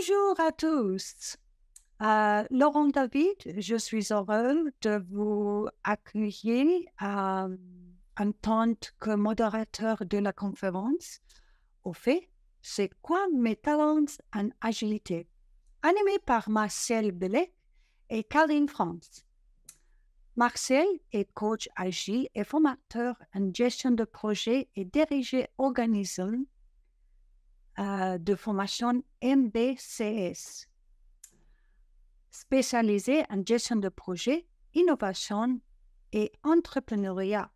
Bonjour à tous. Laurent David, je suis heureux de vous accueillir en tant que modérateur de la conférence. Au fait, c'est quoi mes talents en agilité? Animé par Marcel Bellec et Karine France. Marcel est coach agile et formateur en gestion de projet et dirige organisme de formation MBCS, spécialisé en gestion de projet, innovation et entrepreneuriat.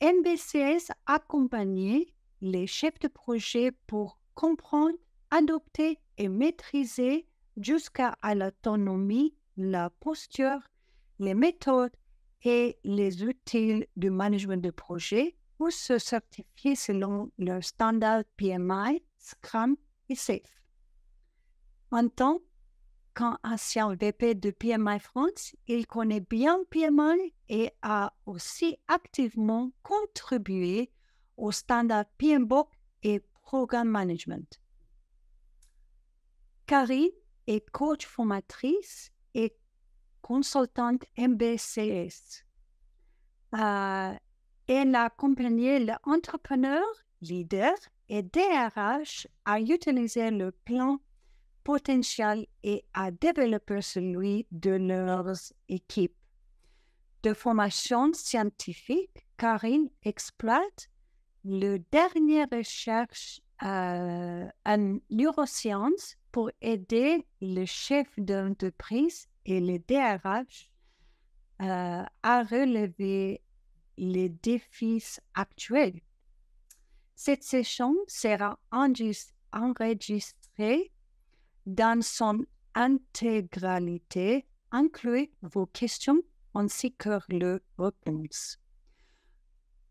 MBCS accompagne les chefs de projet pour comprendre, adopter et maîtriser jusqu'à l'autonomie, la posture, les méthodes et les outils du management de projet pour se certifier selon le standard PMI, Scrum et SAFe. En tant qu'ancien VP de PMI France, il connaît bien PMI et a aussi activement contribué au standard PMBOK et Programme Management. Karine est coach formatrice et consultante MBCS. Elle a accompagné l'entrepreneur, leader et DRH à utiliser le plan potentiel et à développer celui de leurs équipes. De formation scientifique, Karine exploite le dernier recherche en neurosciences pour aider le chef d'entreprise et les DRH à relever les défis actuels. Cette session sera enregistrée dans son intégralité, inclut vos questions ainsi que leurs réponses.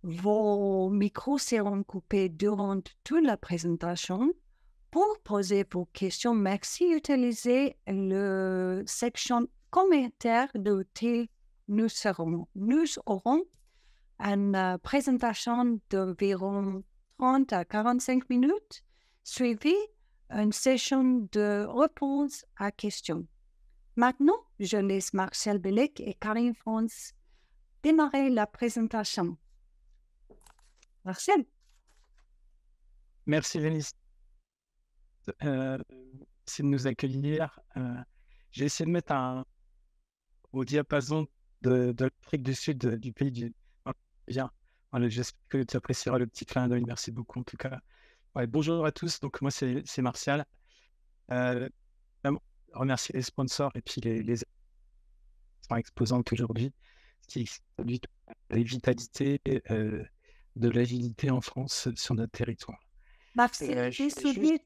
Vos micros seront coupés durant toute la présentation. Pour poser vos questions, merci d'utiliser la section commentaires d'outils. Nous aurons une présentation d'environ 30 à 45 minutes, suivie une session de réponse à questions. Maintenant, je laisse Marcel Bellec et Karine France démarrer la présentation. Marcel. Merci Vénice. C'est de nous accueillir. J'ai essayé de mettre au diapason de l'Afrique du Sud, du pays du... Bien. Voilà, j'espère que tu apprécieras le petit clin d'œil. Merci beaucoup en tout cas. Ouais, bonjour à tous. Donc moi c'est Martial. Remercier les sponsors et puis les exposants aujourd'hui, ce qui traduit la vitalité de l'agilité en France sur notre territoire. Marcel,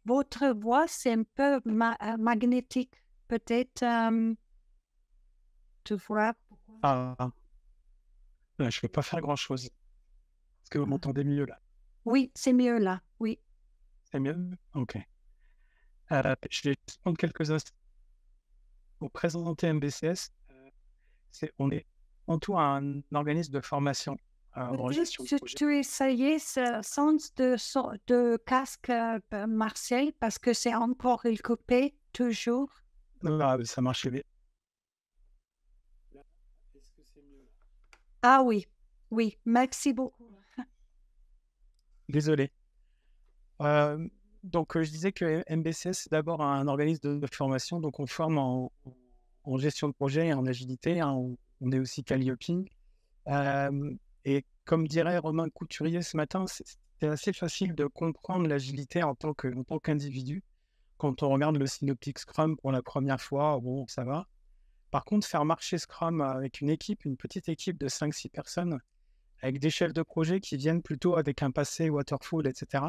votre voix, c'est un peu magnétique. Peut-être, tu vois. Je ne peux pas faire grand-chose. Est-ce que vous m'entendez mieux là? Oui, c'est mieux là, oui. C'est mieux? Ok. Je vais prendre quelques instants pour présenter MBCS. On est en tout un organisme de formation en gestion de projet. Tu essayais ce sens de casque, Marcel, parce que c'est encore coupé, toujours. Ça marchait bien. Est-ce que c'est mieux? Ah oui, merci beaucoup. Désolé. Donc, je disais que MBCS, c'est d'abord un organisme de formation. Donc, on forme en gestion de projet et en agilité. On est aussi Calliope. Et comme dirait Romain Couturier ce matin, c'est assez facile de comprendre l'agilité en tant qu'individu. Quand on regarde le synoptique Scrum pour la première fois, bon, ça va. Par contre, faire marcher Scrum avec une petite équipe de 5-6 personnes, avec des chefs de projet qui viennent plutôt avec un passé waterfall, etc.,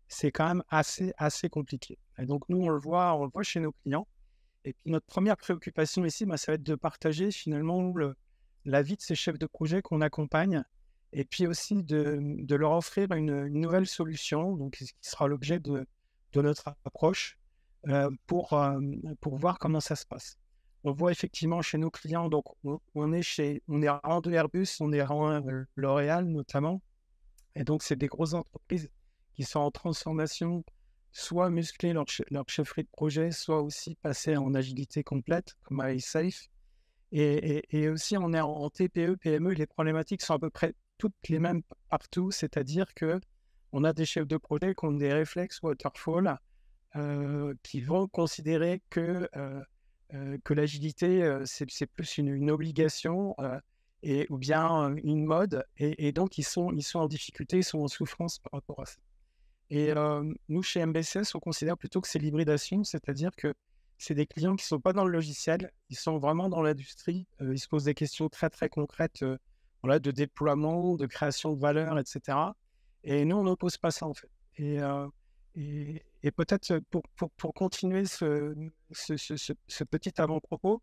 c'est quand même assez compliqué. Et donc, nous, on le voit chez nos clients. Et puis, notre première préoccupation ici, ça va être de partager finalement la vie de ces chefs de projet qu'on accompagne et puis aussi de leur offrir une nouvelle solution, donc qui sera l'objet de notre approche pour voir comment ça se passe. On voit effectivement chez nos clients, donc on est rang de Airbus, on est rang L'Oréal notamment, et donc c'est des grosses entreprises qui sont en transformation soit muscler leur chefferie de projet, soit aussi passer en agilité complète, comme à Safe. Et aussi, on est en TPE, PME, les problématiques sont à peu près toutes les mêmes partout, c'est-à-dire que on a des chefs de projet qui ont des réflexes waterfall, qui vont considérer que l'agilité, c'est plus une obligation, ou bien une mode, et donc ils sont en difficulté, ils sont en souffrance par rapport à ça. Et nous, chez MBCS, on considère plutôt que c'est l'hybridation, c'est-à-dire que c'est des clients qui ne sont pas dans le logiciel, ils sont vraiment dans l'industrie, ils se posent des questions très, très concrètes, voilà, de déploiement, de création de valeur, etc. Et nous, on n'oppose pas ça, en fait. Et peut-être pour continuer ce petit avant-propos,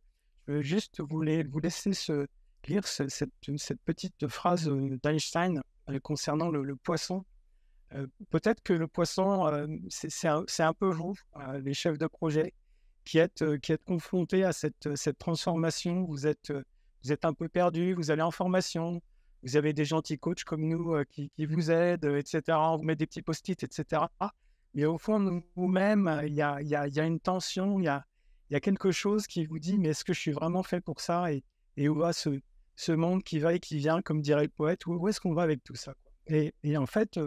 je veux juste vous laisser lire cette petite phrase d'Einstein concernant le poisson. Peut-être que le poisson, c'est un peu vous, les chefs de projet, qui êtes confrontés à cette transformation. Vous êtes un peu perdus, vous allez en formation, vous avez des gentils coachs comme nous qui vous aident, etc. On vous met des petits post-it, etc. Mais au fond, nous-mêmes, il y a une tension, il y a quelque chose qui vous dit, mais est-ce que je suis vraiment fait pour ça, et où va ce monde qui va et qui vient, comme dirait le poète, où est-ce qu'on va avec tout ça, quoi. Et en fait,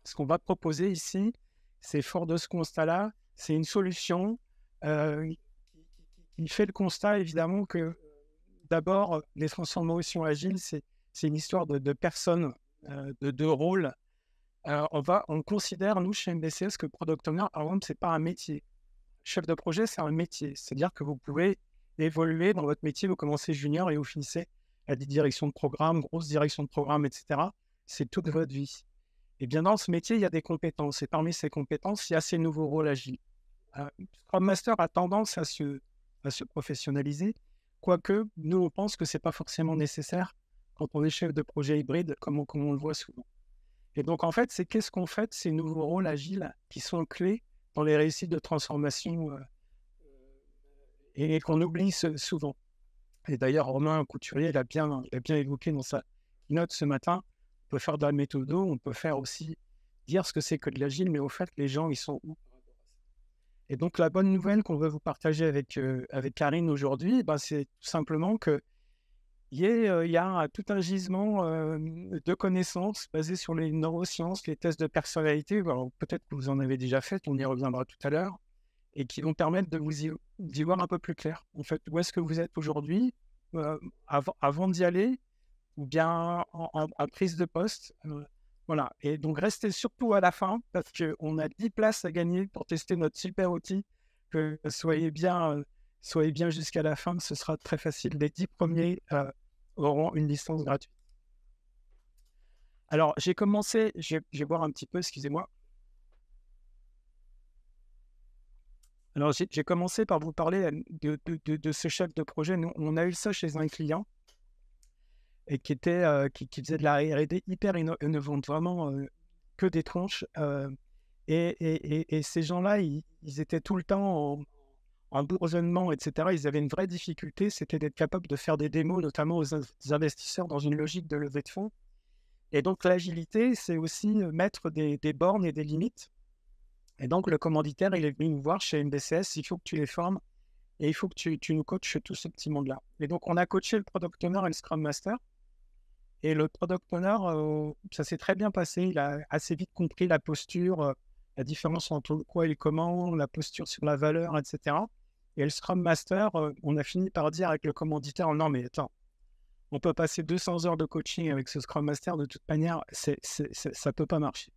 ce qu'on va proposer ici, c'est fort de ce constat-là, c'est une solution qui fait le constat, évidemment, que d'abord, les transformations agiles, c'est une histoire de personnes, de rôles. On considère, nous, chez MBCS, que Product Owner, par exemple, ce n'est pas un métier. Chef de projet, c'est un métier. C'est-à-dire que vous pouvez évoluer dans votre métier, vous commencez junior et vous finissez à des directions de programme, grosses directions de programme, etc. C'est toute votre vie. Et bien, dans ce métier, il y a des compétences. Et parmi ces compétences, il y a ces nouveaux rôles agiles. Scrum Master a tendance à se professionnaliser, quoique nous, on pense que ce n'est pas forcément nécessaire quand on est chef de projet hybride, comme on le voit souvent. Et donc, en fait, qu'est-ce qu'on fait de ces nouveaux rôles agiles qui sont clés dans les réussites de transformation et qu'on oublie souvent. Et d'ailleurs, Romain Couturier l'a bien évoqué dans sa note ce matin. On peut faire de la méthodo, on peut faire aussi dire ce que c'est que de l'agile, mais au fait, les gens, ils sont où? Et donc, la bonne nouvelle qu'on veut vous partager avec Karine aujourd'hui, c'est tout simplement qu'il y a tout un gisement de connaissances basées sur les neurosciences, les tests de personnalité. Alors, peut-être que vous en avez déjà fait, on y reviendra tout à l'heure, et qui vont permettre de d'y voir un peu plus clair. En fait, où est-ce que vous êtes aujourd'hui, avant d'y aller, ou bien en prise de poste. Voilà. Et donc, restez surtout à la fin, parce qu'on a 10 places à gagner pour tester notre super outil. Soyez bien jusqu'à la fin, ce sera très facile. Les 10 premiers auront une licence gratuite. Alors, je vais boire un petit peu, excusez-moi. Alors, j'ai commencé par vous parler de ce chef de projet. Nous, on a eu ça chez un client et qui faisait de la R&D hyper innovante, vraiment que des tronches. Et ces gens-là, ils étaient tout le temps en bourgeonnement, etc. Ils avaient une vraie difficulté, c'était d'être capable de faire des démos, notamment aux investisseurs, dans une logique de levée de fonds. Et donc, l'agilité, c'est aussi mettre des bornes et des limites. Et donc, le commanditaire, il est venu nous voir chez MBCS, il faut que tu les formes et il faut que tu nous coaches tout ce petit monde-là. Et donc, on a coaché le Product Owner et le Scrum Master. Et le Product Owner, ça s'est très bien passé. Il a assez vite compris la posture, la différence entre le quoi et le comment, la posture sur la valeur, etc. Et le Scrum Master, on a fini par dire avec le commanditaire, non mais attends, on peut passer 200 heures de coaching avec ce Scrum Master, de toute manière, ça ne peut pas marcher.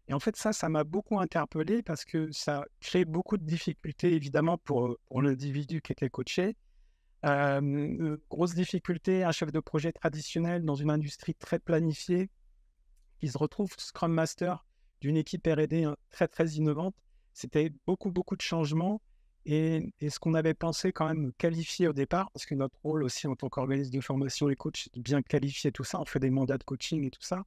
Et en fait, ça m'a beaucoup interpellé parce que ça crée beaucoup de difficultés, évidemment, pour l'individu qui était coaché. Grosse difficulté, un chef de projet traditionnel dans une industrie très planifiée qui se retrouve Scrum Master d'une équipe R&D très, très innovante. C'était beaucoup de changements et ce qu'on avait pensé quand même qualifier au départ, parce que notre rôle aussi en tant qu'organisme de formation et coach, c'est de bien qualifier tout ça, on fait des mandats de coaching et tout ça,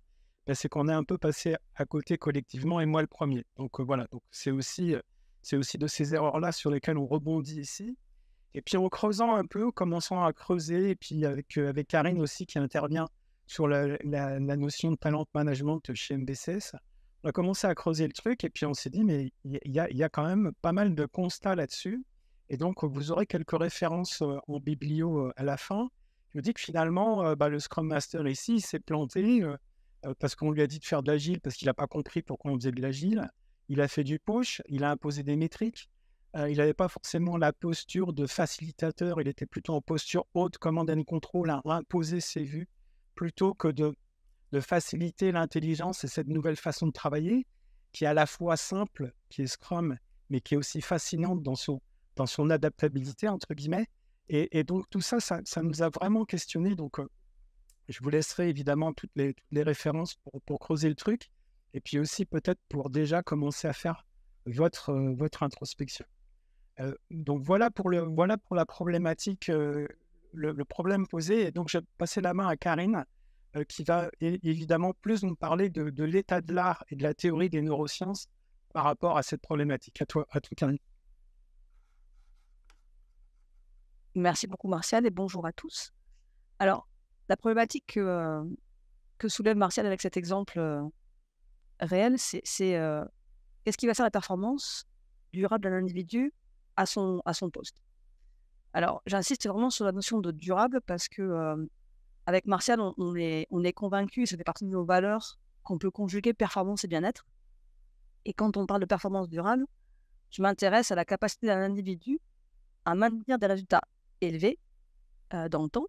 c'est qu'on est un peu passé à côté collectivement et moi le premier. Donc voilà, donc c'est aussi de ces erreurs-là sur lesquelles on rebondit ici. Et puis en creusant un peu, commençant à creuser, et puis avec Karine aussi qui intervient sur la notion de talent management chez MBCS, On a commencé à creuser le truc et puis on s'est dit, mais il y a quand même pas mal de constats là-dessus. Et donc, vous aurez quelques références en biblio à la fin. Je me dis que finalement, le Scrum Master ici, il s'est planté parce qu'on lui a dit de faire de l'agile parce qu'il n'a pas compris pourquoi on faisait de l'agile. Il a fait du push, il a imposé des métriques. Il n'avait pas forcément la posture de facilitateur, il était plutôt en posture haute, command and control, à imposer ses vues, plutôt que de faciliter l'intelligence et cette nouvelle façon de travailler, qui est à la fois simple, qui est Scrum, mais qui est aussi fascinante dans son adaptabilité, entre guillemets. Et donc, tout ça, ça nous a vraiment questionné. Donc, je vous laisserai évidemment toutes les références pour creuser le truc. Et puis aussi, peut-être pour déjà commencer à faire votre introspection. Donc, voilà pour la problématique, le problème posé. Et donc, je vais passer la main à Karine, qui va évidemment plus nous parler de l'état de l'art et de la théorie des neurosciences par rapport à cette problématique. À toi, Karine. Merci beaucoup, Martial, et bonjour à tous. Alors, la problématique que soulève Martial avec cet exemple réel, c'est qu'est-ce qui va faire la performance durable d'un individu à son poste. Alors, j'insiste vraiment sur la notion de durable parce que avec Martial, on est convaincu, et ça fait partie de nos valeurs, qu'on peut conjuguer performance et bien-être. Et quand on parle de performance durable, je m'intéresse à la capacité d'un individu à maintenir des résultats élevés dans le temps,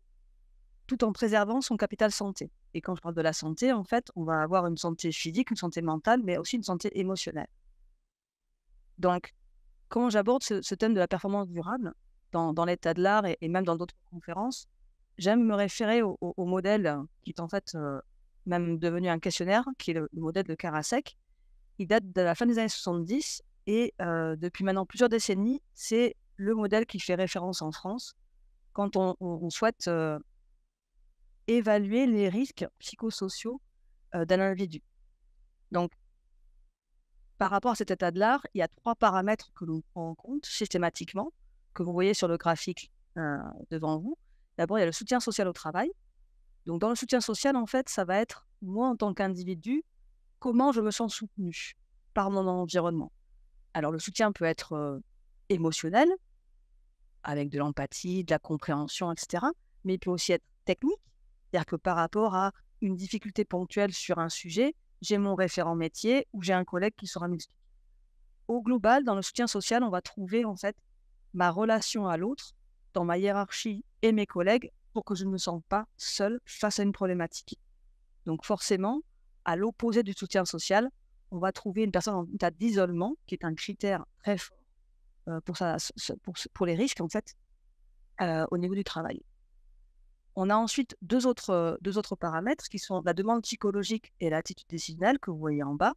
tout en préservant son capital santé. Et quand je parle de la santé, en fait, on va avoir une santé physique, une santé mentale, mais aussi une santé émotionnelle. Donc, quand j'aborde ce thème de la performance durable, dans l'état de l'art et même dans d'autres conférences, j'aime me référer au modèle qui est en fait même devenu un questionnaire, qui est le modèle de Karasek. Il date de la fin des années 70 et depuis maintenant plusieurs décennies, c'est le modèle qui fait référence en France quand on souhaite évaluer les risques psychosociaux d'un individu. Donc, par rapport à cet état de l'art, il y a 3 paramètres que l'on prend en compte systématiquement, que vous voyez sur le graphique devant vous. D'abord, il y a le soutien social au travail. Donc, dans le soutien social, en fait, ça va être, moi, en tant qu'individu, comment je me sens soutenu par mon environnement. Alors, le soutien peut être émotionnel, avec de l'empathie, de la compréhension, etc. Mais il peut aussi être technique, c'est-à-dire que par rapport à une difficulté ponctuelle sur un sujet, j'ai mon référent métier ou j'ai un collègue qui saura m'expliquer. Au global, dans le soutien social, on va trouver en fait ma relation à l'autre, dans ma hiérarchie et mes collègues, pour que je ne me sente pas seule face à une problématique. Donc forcément, à l'opposé du soutien social, on va trouver une personne en état d'isolement, qui est un critère très fort pour les risques en fait, au niveau du travail. On a ensuite deux autres paramètres qui sont la demande psychologique et l'attitude décisionnelle que vous voyez en bas,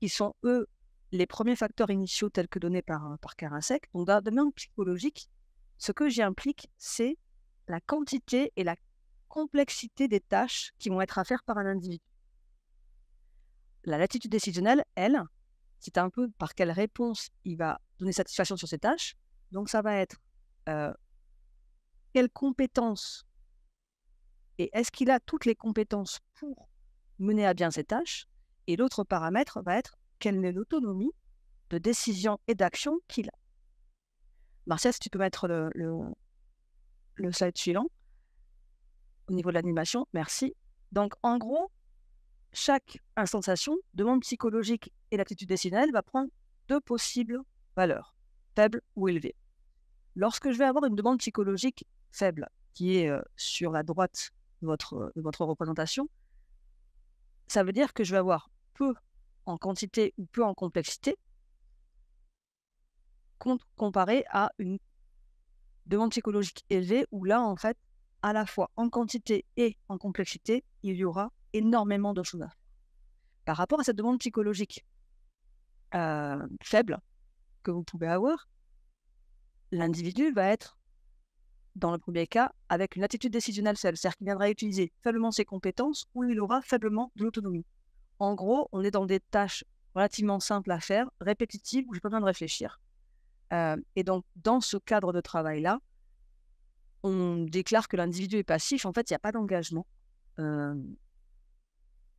qui sont eux les premiers facteurs initiaux tels que donnés par Karasek. Donc dans la demande psychologique, ce que j'y implique, c'est la quantité et la complexité des tâches qui vont être à faire par un individu. La latitude décisionnelle, elle, c'est un peu par quelle réponse il va donner satisfaction sur ces tâches. Donc ça va être quelles compétences et est-ce qu'il a toutes les compétences pour mener à bien ces tâches. Et l'autre paramètre va être quelle est l'autonomie de décision et d'action qu'il a. Martial, si tu peux mettre le slide suivant au niveau de l'animation, merci. Donc en gros, chaque instanciation, demande psychologique et l'attitude décisionnelle, va prendre 2 possibles valeurs, faibles ou élevées. Lorsque je vais avoir une demande psychologique faible, qui est sur la droite de votre représentation, ça veut dire que je vais avoir peu en quantité ou peu en complexité, comparé à une demande psychologique élevée, où là, en fait, à la fois en quantité et en complexité, il y aura énormément de choses à faire. Par rapport à cette demande psychologique faible que vous pouvez avoir, l'individu va être, dans le premier cas, avec une attitude décisionnelle faible, c'est-à-dire qu'il viendra utiliser faiblement ses compétences ou il aura faiblement de l'autonomie. En gros, on est dans des tâches relativement simples à faire, répétitives, où je n'ai pas besoin de réfléchir. Et donc, dans ce cadre de travail-là, on déclare que l'individu est passif. En fait, il n'y a pas d'engagement.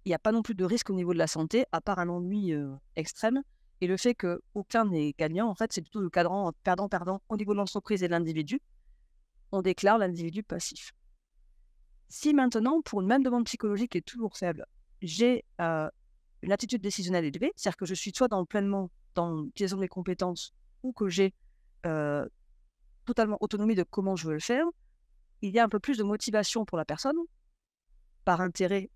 il n'y a pas non plus de risque au niveau de la santé, à part un ennui extrême. Et le fait qu'aucun n'est gagnant, en fait, c'est plutôt le cadran perdant-perdant au niveau de l'entreprise et de l'individu. On déclare l'individu passif. Si maintenant, pour une même demande psychologique qui est toujours faible, j'ai une attitude décisionnelle élevée, c'est-à-dire que je suis soit pleinement dans l'utilisation de mes compétences ou que j'ai totalement autonomie de comment je veux le faire, il y a un peu plus de motivation pour la personne, par intérêt,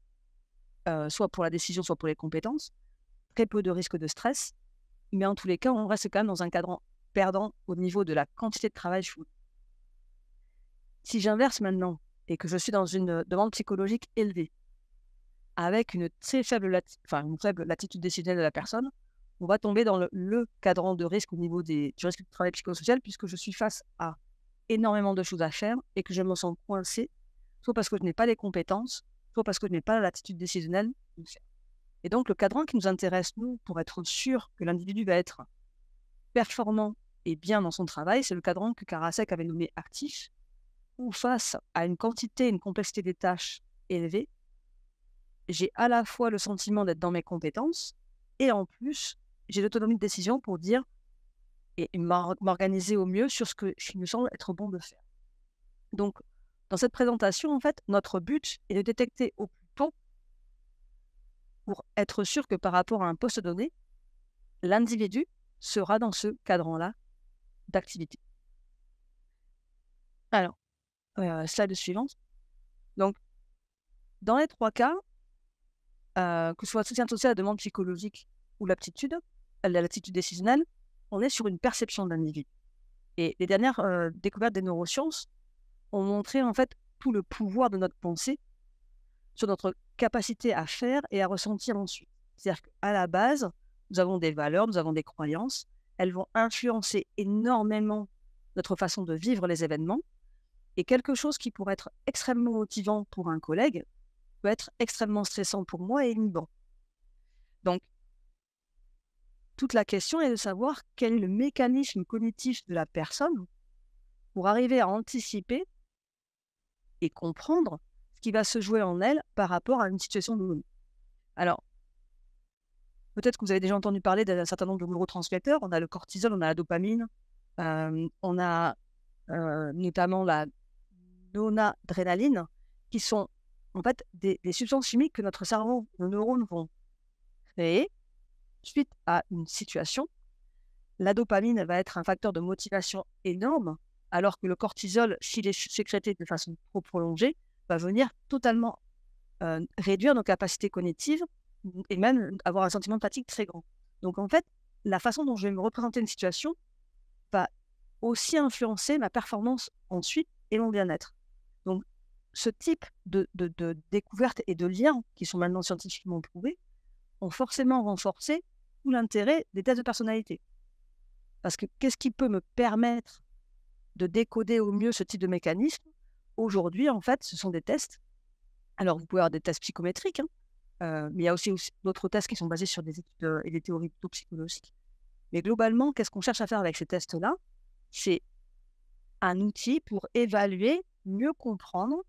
soit pour la décision, soit pour les compétences, très peu de risque de stress, mais en tous les cas, on reste quand même dans un cadran perdant au niveau de la quantité de travail fourni. Si j'inverse maintenant et que je suis dans une demande psychologique élevée, avec une très faible, une faible latitude décisionnelle de la personne, on va tomber dans le cadran de risque au niveau du risque de travail psychosocial, puisque je suis face à énormément de choses à faire et que je me sens coincée, soit parce que je n'ai pas les compétences, soit parce que je n'ai pas la latitude décisionnelle de le faire. Et donc, le cadran qui nous intéresse, nous, pour être sûr que l'individu va être performant et bien dans son travail, c'est le cadran que Karasek avait nommé actif, où face à une quantité, une complexité des tâches élevées, j'ai à la fois le sentiment d'être dans mes compétences et en plus, j'ai l'autonomie de décision pour dire et m'organiser au mieux sur ce que il me semble être bon de faire. Donc, dans cette présentation, en fait, notre but est de détecter au plus tôt pour être sûr que par rapport à un poste donné, l'individu sera dans ce cadran-là d'activité. Alors, slide suivante. Donc, dans les 3 cas, que ce soit le soutien social à la demande psychologique ou l'aptitude, l'attitude décisionnelle, on est sur une perception de l'individu. Et les dernières découvertes des neurosciences ont montré en fait tout le pouvoir de notre pensée sur notre capacité à faire et à ressentir ensuite. C'est-à-dire qu'à la base, nous avons des valeurs, nous avons des croyances, elles vont influencer énormément notre façon de vivre les événements, et quelque chose qui pourrait être extrêmement motivant pour un collègue peut être extrêmement stressant pour moi et inhibant. Donc, toute la question est de savoir quel est le mécanisme cognitif de la personne pour arriver à anticiper et comprendre ce qui va se jouer en elle par rapport à une situation donnée. Alors, peut-être que vous avez déjà entendu parler d'un certain nombre de neurotransmetteurs. On a le cortisol, on a la dopamine, on a notamment la noradrénaline, qui sont en fait des substances chimiques que notre cerveau, nos neurones vont créer suite à une situation. La dopamine va être un facteur de motivation énorme, alors que le cortisol, s'il est sécrété de façon trop prolongée, va venir totalement réduire nos capacités cognitives et même avoir un sentiment de fatigue très grand. Donc en fait, la façon dont je vais me représenter une situation va aussi influencer ma performance ensuite et mon bien-être. Donc ce type de découvertes et de liens qui sont maintenant scientifiquement prouvés ont forcément renforcé tout l'intérêt des tests de personnalité. Parce que qu'est-ce qui peut me permettre de décoder au mieux ce type de mécanisme? Aujourd'hui, en fait, ce sont des tests. Alors, vous pouvez avoir des tests psychométriques, mais il y a aussi d'autres tests qui sont basés sur des études et des théories plutôt psychologiques. Mais globalement, qu'est-ce qu'on cherche à faire avec ces tests-là? C'est un outil pour évaluer, mieux comprendre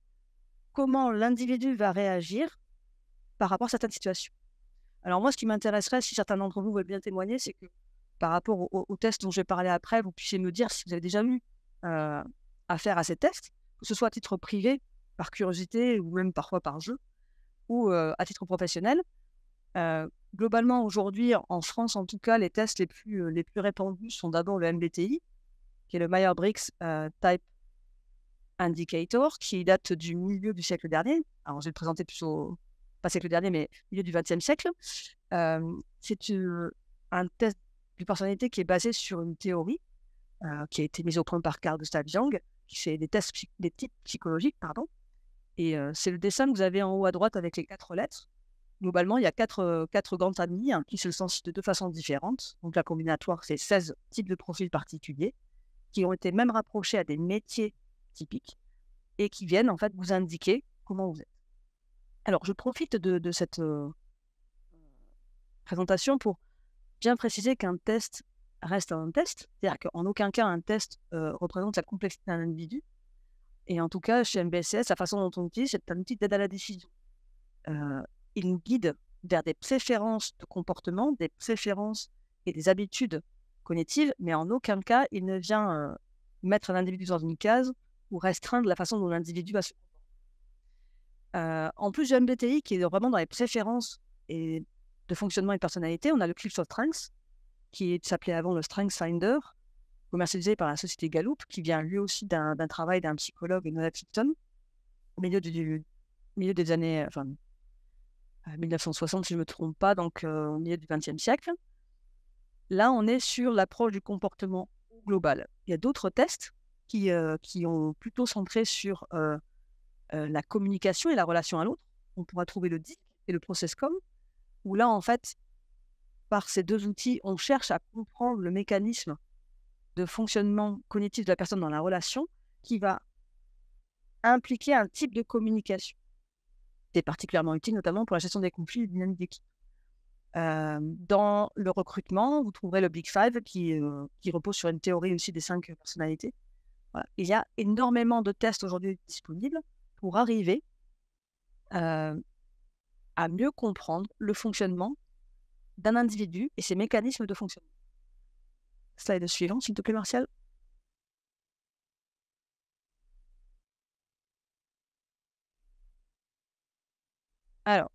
comment l'individu va réagir par rapport à certaines situations. Alors moi, ce qui m'intéresserait, si certains d'entre vous veulent bien témoigner, c'est que par rapport aux tests dont je vais parler après, vous puissiez me dire si vous avez déjà eu affaire à ces tests, que ce soit à titre privé, par curiosité, ou même parfois par jeu, ou à titre professionnel. Globalement, aujourd'hui, en France, en tout cas, les tests les plus répandus sont d'abord le MBTI, qui est le Myers-Briggs Type Indicator, qui date du milieu du siècle dernier. Alors, je vais le présenter plutôt, pas siècle dernier, mais milieu du XXe siècle. C'est un test de personnalité qui est basé sur une théorie qui a été mise au point par Carl Gustav Jung, qui fait des types psychologiques, pardon. Et c'est le dessin que vous avez en haut à droite avec les 4 lettres. Globalement, il y a 4 grandes familles qui se sensibilisent de 2 façons différentes. Donc, la combinatoire, c'est 16 types de profils particuliers qui ont été même rapprochés à des métiers typiques et qui viennent en fait vous indiquer comment vous êtes. Alors, je profite de cette présentation pour bien préciser qu'un test reste un test, c'est-à-dire qu'en aucun cas un test représente la complexité d'un individu. Et en tout cas, chez MBSS, la façon dont on l'utilise, c'est un outil d'aide à la décision. il nous guide vers des préférences de comportement, des préférences et des habitudes cognitives, mais en aucun cas, il ne vient mettre l'individu dans une case ou restreindre la façon dont l'individu va se comporter. En plus du MBTI, qui est vraiment dans les préférences et de fonctionnement et de personnalité, on a le Cliff of Strengths, qui s'appelait avant le Strengths Finder, commercialisé par la société Gallup, qui vient lui aussi d'un travail d'un psychologue, Noah Tipton, au milieu des années 1960, si je ne me trompe pas, donc au milieu du XXe siècle. Là, on est sur l'approche du comportement global. Il y a d'autres tests qui ont plutôt centré sur la communication et la relation à l'autre. On pourra trouver le DISC et le ProcessCom, où là, en fait, par ces deux outils, on cherche à comprendre le mécanisme de fonctionnement cognitif de la personne dans la relation qui va impliquer un type de communication. C'est particulièrement utile, notamment pour la gestion des conflits et des dynamiques d'équipe. Dans le recrutement, vous trouverez le Big Five qui repose sur une théorie aussi des 5 personnalités. Voilà. Il y a énormément de tests aujourd'hui disponibles pour arriver à mieux comprendre le fonctionnement d'un individu et ses mécanismes de fonctionnement. Slide suivant, s'il te plaît, Martial. Alors,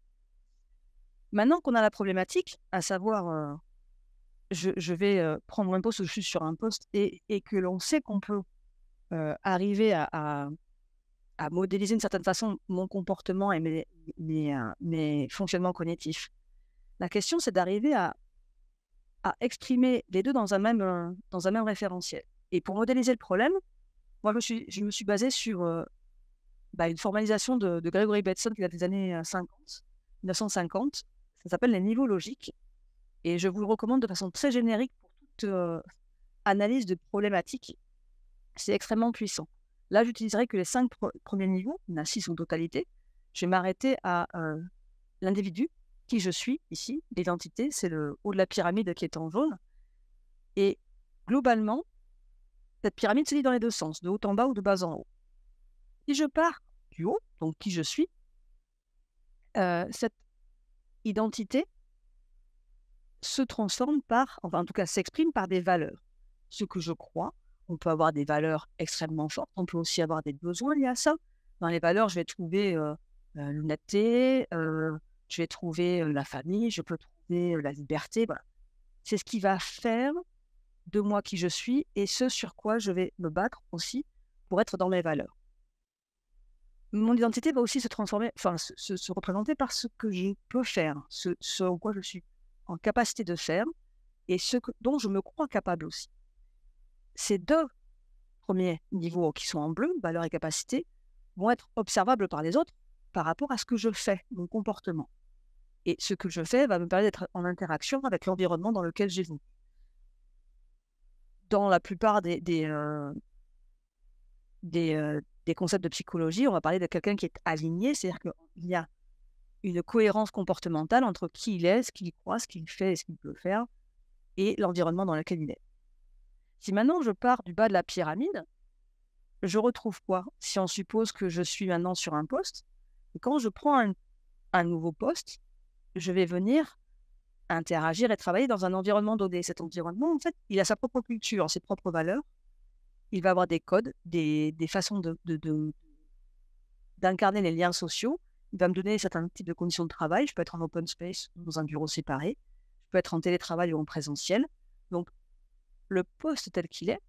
maintenant qu'on a la problématique, à savoir, je vais prendre un poste ou je suis sur un poste et que l'on sait qu'on peut arriver à modéliser d'une certaine façon mon comportement et mes fonctionnements cognitifs. La question, c'est d'arriver à exprimer les deux dans un même référentiel. Et pour modéliser le problème, moi, je me suis basée sur une formalisation de Gregory Bateson qui date des années 1950. Ça s'appelle les niveaux logiques. Et je vous le recommande de façon très générique pour toute analyse de problématiques. C'est extrêmement puissant. Là, j'utiliserai que les 5 premiers niveaux, il y en a 6 en totalité. Je vais m'arrêter à l'individu, qui je suis ici, l'identité, c'est le haut de la pyramide qui est en jaune. Et globalement, cette pyramide se lit dans les deux sens, de haut en bas ou de bas en haut. Si je pars du haut, donc qui je suis, cette identité se transforme en tout cas s'exprime par des valeurs. Ce que je crois, on peut avoir des valeurs extrêmement fortes, on peut aussi avoir des besoins liés à ça. Dans les valeurs, je vais trouver l'honnêteté, je vais trouver la famille, je peux trouver la liberté. Voilà. C'est ce qui va faire de moi qui je suis et ce sur quoi je vais me battre aussi pour être dans mes valeurs. Mon identité va aussi se transformer, se représenter par ce que je peux faire, ce en quoi je suis en capacité de faire et dont je me crois capable aussi. Ces 2 premiers niveaux qui sont en bleu, valeurs et capacités, vont être observables par les autres par rapport à ce que je fais, mon comportement. Et ce que je fais va me permettre d'être en interaction avec l'environnement dans lequel j'évolue. Dans la plupart des concepts de psychologie, on va parler de quelqu'un qui est aligné, c'est-à-dire qu'il y a une cohérence comportementale entre qui il est, ce qu'il croit, ce qu'il fait et ce qu'il peut faire, et l'environnement dans lequel il est. Si maintenant je pars du bas de la pyramide, je retrouve quoi? Si on suppose que je suis maintenant sur un poste, et quand je prends un nouveau poste, je vais venir interagir et travailler dans un environnement donné. Cet environnement, en fait, il a sa propre culture, ses propres valeurs. Il va avoir des codes, des façons d'incarner les liens sociaux. Il va me donner certains types de conditions de travail. Je peux être en open space, dans un bureau séparé. Je peux être en télétravail ou en présentiel. Donc, le poste tel qu'il est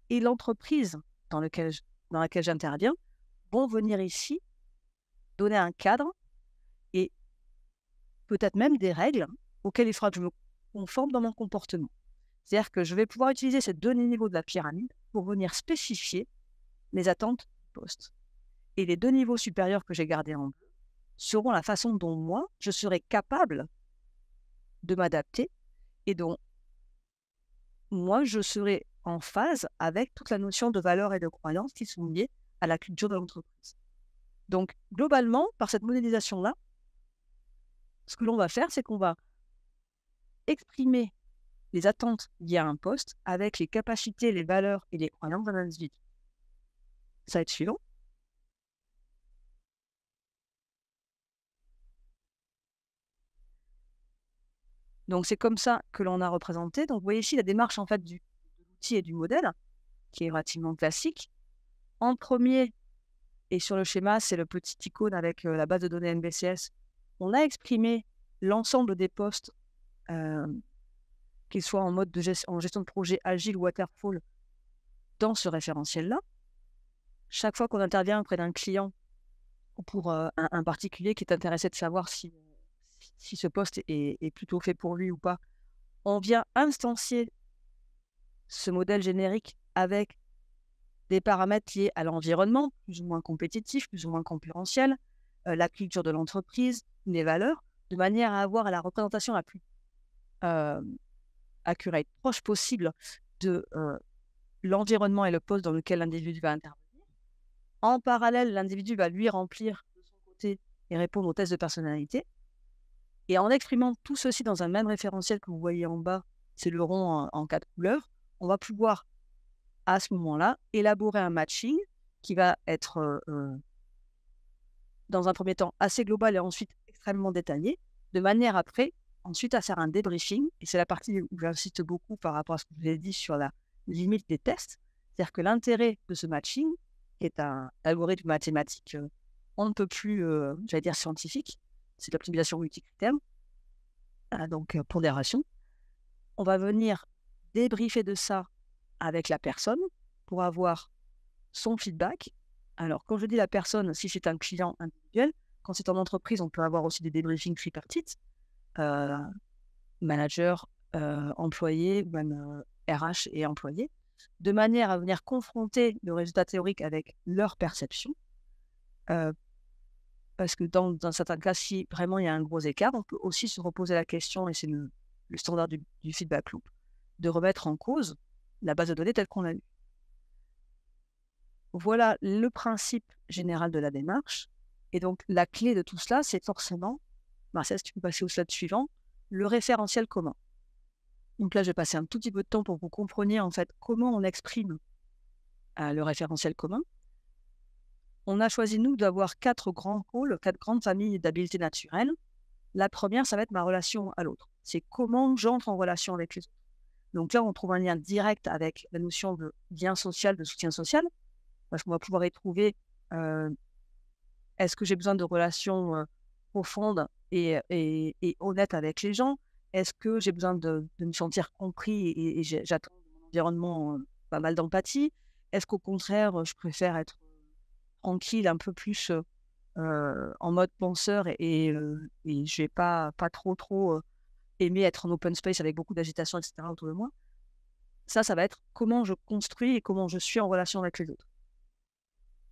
et l'entreprise dans laquelle j'interviens vont venir ici donner un cadre et peut-être même des règles auxquelles il faudra que je me conforme dans mon comportement. C'est-à-dire que je vais pouvoir utiliser ces 2 niveaux de la pyramide pour venir spécifier les attentes du poste. Et les 2 niveaux supérieurs que j'ai gardés en bleu seront la façon dont moi, je serai capable de m'adapter et dont moi, je serai en phase avec toute la notion de valeurs et de croyances qui sont liées à la culture de l'entreprise. Donc, globalement, par cette modélisation-là, ce que l'on va faire, c'est qu'on va exprimer les attentes liées à un poste avec les capacités, les valeurs et les croyances d'un individu. Ça va être suivant. Donc, c'est comme ça que l'on a représenté. Donc, vous voyez ici la démarche en fait de l'outil et du modèle, qui est relativement classique. En premier, et sur le schéma, c'est le petit icône avec la base de données NBCS. On a exprimé l'ensemble des postes, qu'ils soient en gestion de projet agile ou waterfall, dans ce référentiel-là. Chaque fois qu'on intervient auprès d'un client ou pour un particulier qui est intéressé de savoir si ce poste est plutôt fait pour lui ou pas, on vient instancier ce modèle générique avec des paramètres liés à l'environnement, plus ou moins compétitif, plus ou moins concurrentiel, la culture de l'entreprise, les valeurs, de manière à avoir la représentation la plus accurate, proche possible de l'environnement et le poste dans lequel l'individu va intervenir. En parallèle, l'individu va lui remplir de son côté et répondre aux tests de personnalité. Et en exprimant tout ceci dans un même référentiel que vous voyez en bas, c'est le rond en 4 couleurs, on va pouvoir à ce moment-là élaborer un matching qui va être dans un premier temps assez global et ensuite extrêmement détaillé, de manière après ensuite à faire un débriefing. Et c'est la partie où j'insiste beaucoup par rapport à ce que je vous ai dit sur la limite des tests. C'est-à-dire que l'intérêt de ce matching, qui est un algorithme mathématique, on ne peut plus, j'allais dire scientifique, c'est l'optimisation multicritère, donc pondération. On va venir débriefer de ça avec la personne pour avoir son feedback. Alors, quand je dis la personne, si c'est un client individuel, quand c'est en entreprise, on peut avoir aussi des débriefings tripartites, manager, employé, ou même RH et employé, de manière à venir confronter le résultat théorique avec leur perception. Parce que dans certains cas, si vraiment il y a un gros écart, on peut aussi se reposer la question, et c'est le standard du feedback loop, de remettre en cause la base de données telle qu'on l'a eue. Voilà le principe général de la démarche. Et donc, la clé de tout cela, c'est forcément, Marcel, si tu peux passer au slide suivant, le référentiel commun. Donc là, je vais passer un tout petit peu de temps pour que vous compreniez en fait comment on exprime le référentiel commun. On a choisi, nous, d'avoir 4 grands pôles, 4 grandes familles d'habiletés naturelles. La première, ça va être ma relation à l'autre. C'est comment j'entre en relation avec les autres. Donc là, on trouve un lien direct avec la notion de lien social, de soutien social, parce qu'on va pouvoir y trouver est-ce que j'ai besoin de relations profondes et honnêtes avec les gens? Est-ce que j'ai besoin de me sentir compris et j'attends de mon environnement pas mal d'empathie? Est-ce qu'au contraire, je préfère être tranquille, un peu plus en mode penseur et je vais pas trop aimer être en open space avec beaucoup d'agitation, etc. autour de moi? Ça va être comment je construis et comment je suis en relation avec les autres.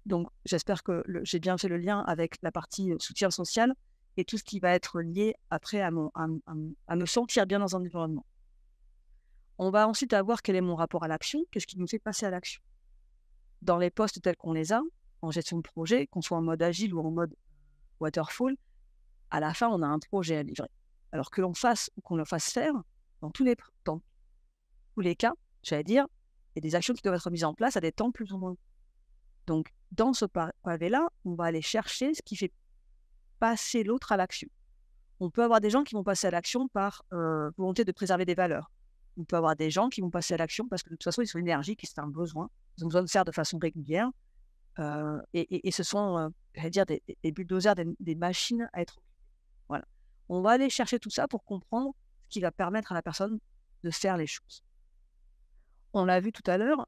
Donc, j'espère que j'ai bien fait le lien avec la partie soutien social et tout ce qui va être lié après à me sentir bien dans un environnement. On va ensuite avoir quel est mon rapport à l'action, qu'est-ce qui nous fait passer à l'action. Dans les postes tels qu'on les a, en gestion de projet, qu'on soit en mode agile ou en mode waterfall, à la fin, on a un projet à livrer. Alors que l'on fasse ou qu'on le fasse faire, dans tous les cas, j'allais dire, il y a des actions qui doivent être mises en place à des temps plus ou moins. Donc, dans ce pavé-là, on va aller chercher ce qui fait passer l'autre à l'action. On peut avoir des gens qui vont passer à l'action par volonté de préserver des valeurs. On peut avoir des gens qui vont passer à l'action parce que de toute façon, ils sont énergiques et c'est un besoin. Ils ont besoin de faire de façon régulière. Et ce sont, j'allais dire, des bulldozers, des machines à être. Voilà. On va aller chercher tout ça pour comprendre ce qui va permettre à la personne de faire les choses. On l'a vu tout à l'heure,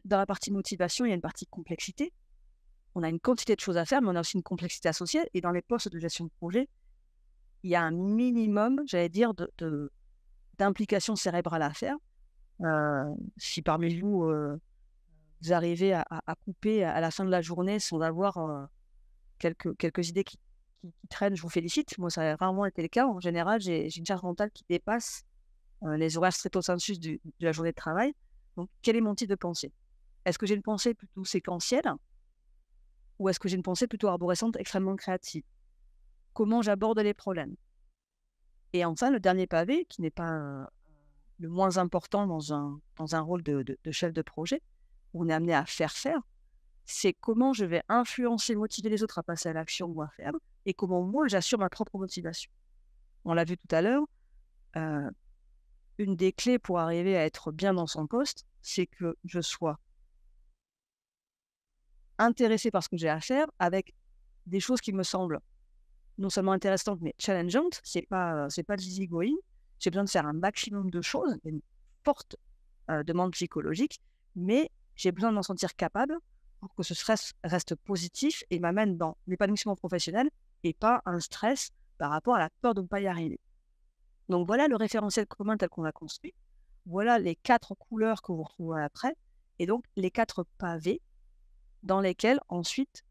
dans la partie motivation, il y a une partie complexité. On a une quantité de choses à faire, mais on a aussi une complexité associée. Et dans les postes de gestion de projet, il y a un minimum, j'allais dire, d'implication cérébrale à faire. Si parmi vous, vous arrivez à couper à la fin de la journée sans avoir quelques idées qui traînent, je vous félicite. Moi, ça a rarement été le cas. En général, j'ai une charge mentale qui dépasse les horaires stricto-sensus de la journée de travail. Donc, quel est mon type de pensée? Est-ce que j'ai une pensée plutôt séquentielle ou est-ce que j'ai une pensée plutôt arborescente, extrêmement créative? Comment j'aborde les problèmes? Et enfin, le dernier pavé, qui n'est pas le moins important dans un rôle de chef de projet, où on est amené à faire, c'est comment je vais influencer, motiver les autres à passer à l'action ou à faire, et comment moi, j'assure ma propre motivation. On l'a vu tout à l'heure, une des clés pour arriver à être bien dans son poste, c'est que je sois intéressée par ce que j'ai à faire, avec des choses qui me semblent non seulement intéressantes, mais challengeantes. C'est pas de l'easy-going. J'ai besoin de faire un maximum de choses, une forte demande psychologique, mais j'ai besoin de m'en sentir capable pour que ce stress reste positif et m'amène dans l'épanouissement professionnel et pas un stress par rapport à la peur de ne pas y arriver. Donc voilà le référentiel commun tel qu'on l'a construit. Voilà les 4 couleurs que vous retrouverez après, et donc les 4 pavés dans lesquels ensuite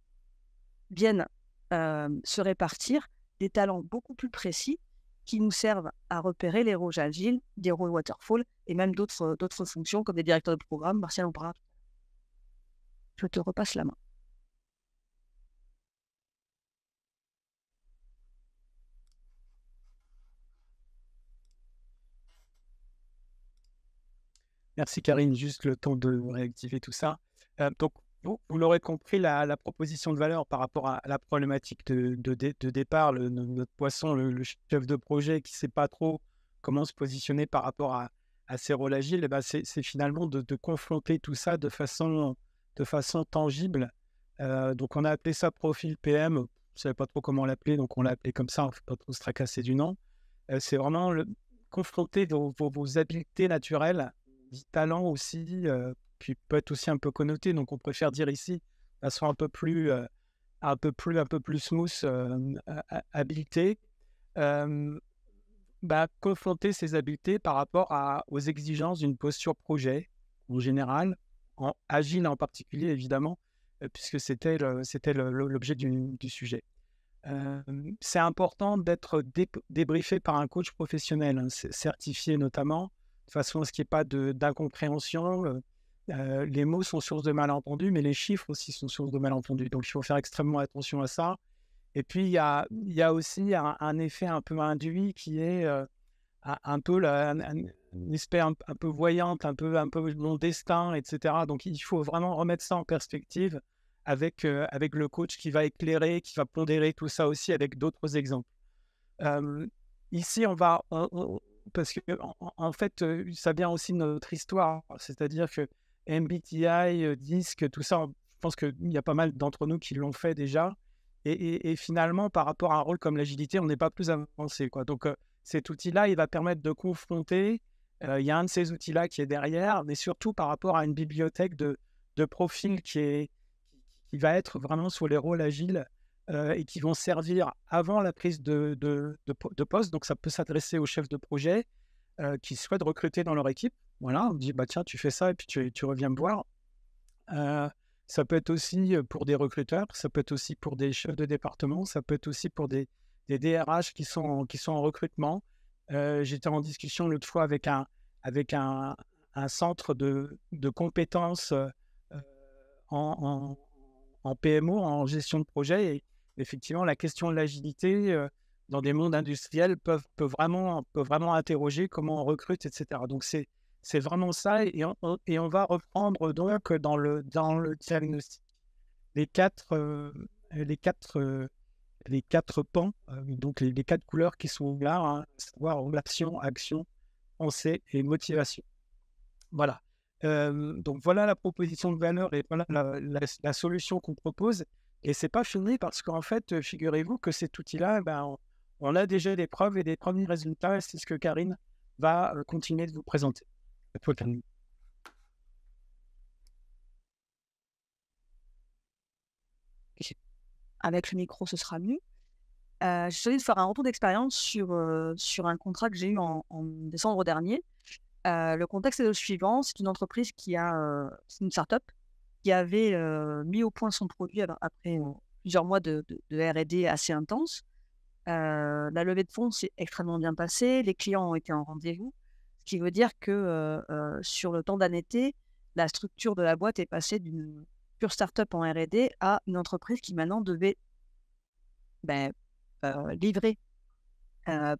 viennent se répartir des talents beaucoup plus précis qui nous servent à repérer les rôles agiles, des rôles waterfall et même d'autres fonctions comme des directeurs de programme. Martial en parlera. Je te repasse la main. Merci Karine, juste le temps de réactiver tout ça. Donc, vous l'aurez compris, la proposition de valeur par rapport à la problématique de départ, notre poisson, le chef de projet qui ne sait pas trop comment se positionner par rapport à ses rôles agiles, eh ben, c'est finalement de confronter tout ça de façon tangible. Donc, on a appelé ça profil PM. On ne savait pas trop comment l'appeler, donc on l'a appelé comme ça, on ne fait pas trop se tracasser du nom. C'est vraiment confronter vos habiletés naturelles, dit talent aussi, qui peut être aussi un peu connoté, donc on préfère dire ici, de façon un peu plus smooth, habileté. Confronter ces habiletés par rapport aux exigences d'une posture projet, en général, agile en particulier, évidemment, puisque c'était l'objet du sujet. C'est important d'être débriefé par un coach professionnel, certifié notamment, de façon à ce qu'il n'y ait pas d'incompréhension. Les mots sont source de malentendus, mais les chiffres aussi sont source de malentendus. Donc, il faut faire extrêmement attention à ça. Et puis, il y a aussi un effet un peu induit qui est un peu une espèce un peu voyante, un peu mon destin, etc. Donc, il faut vraiment remettre ça en perspective avec le coach qui va éclairer, qui va pondérer tout ça aussi avec d'autres exemples. Ici, parce que en fait, ça vient aussi de notre histoire, c'est-à-dire que MBTI, DISC, tout ça, je pense qu'il y a pas mal d'entre nous qui l'ont fait déjà, et finalement, par rapport à un rôle comme l'agilité, on n'est pas plus avancé, quoi. Donc, cet outil-là, il va permettre de confronter, il y a un de ces outils-là qui est derrière, mais surtout par rapport à une bibliothèque de profils qui va être vraiment sur les rôles agiles et qui vont servir avant la prise de poste. Donc, ça peut s'adresser aux chefs de projet qui souhaitent recruter dans leur équipe. Voilà, on dit, tiens, tu fais ça et puis tu reviens me voir. Ça peut être aussi pour des recruteurs, ça peut être aussi pour des chefs de département, ça peut être aussi pour des DRH qui sont en recrutement. J'étais en discussion l'autre fois avec un centre de compétences en PMO, en gestion de projet. Et effectivement, la question de l'agilité dans des mondes industriels peut vraiment interroger comment on recrute, etc. Donc, c'est vraiment ça. Et on va reprendre donc dans le diagnostic les quatre pans, donc les 4 couleurs qui sont là, hein, savoir relation, action, pensée et motivation. Voilà. Donc voilà la proposition de valeur et voilà la solution qu'on propose. Et c'est pas fini parce qu'en fait, figurez-vous que cet outil-là, on a déjà des preuves et des premiers résultats. Et c'est ce que Karine va continuer de vous présenter. À toi, Karine. Avec le micro, ce sera mieux. J'ai choisi de faire un retour d'expérience sur un contrat que j'ai eu en décembre dernier. Le contexte est le suivant, c'est une entreprise c'est une start-up qui avait mis au point son produit après plusieurs mois de R&D assez intense. La levée de fonds s'est extrêmement bien passée, les clients ont été en rendez-vous, ce qui veut dire que sur le temps d'annété, la structure de la boîte est passée d'une pure start-up en R&D à une entreprise qui maintenant devait livrer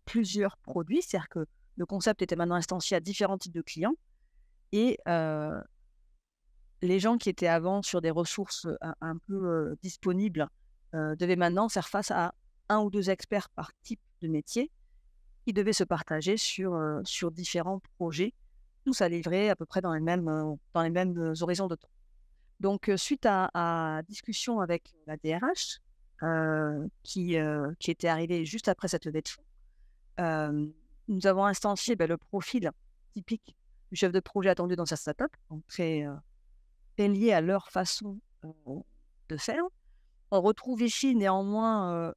plusieurs produits, c'est-à-dire que le concept était maintenant instancié à différents types de clients et les gens qui étaient avant sur des ressources un peu disponibles devaient maintenant faire face à 1 ou 2 experts par type de métier qui devaient se partager sur différents projets, tous à livrer à peu près dans les mêmes horizons de temps. Donc, suite à discussion avec la DRH, qui était arrivée juste après cette levée de fonds, nous avons instancié le profil typique du chef de projet attendu dans sa startup, donc très lié à leur façon de faire. On retrouve ici néanmoins,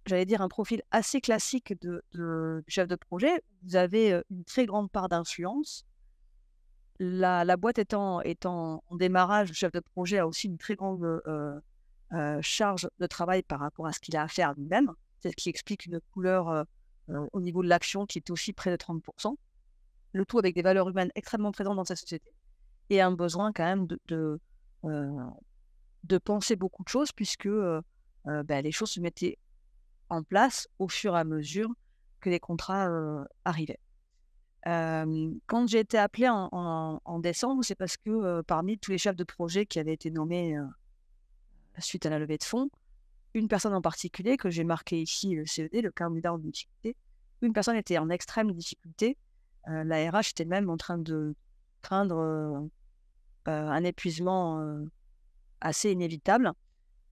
j'allais dire, un profil assez classique du chef de projet. Vous avez une très grande part d'influence. La boîte étant en démarrage, le chef de projet a aussi une très grande charge de travail par rapport à ce qu'il a à faire lui-même. C'est ce qui explique une couleur au niveau de l'action qui est aussi près de 30%. Le tout avec des valeurs humaines extrêmement présentes dans sa société et un besoin quand même de penser beaucoup de choses puisque les choses se mettaient en place au fur et à mesure que les contrats arrivaient. Quand j'ai été appelée en décembre, c'est parce que parmi tous les chefs de projet qui avaient été nommés suite à la levée de fonds, une personne en particulier, que j'ai marqué ici, le CED, le candidat en difficulté, une personne était en extrême difficulté. La RH était même en train de craindre un épuisement assez inévitable.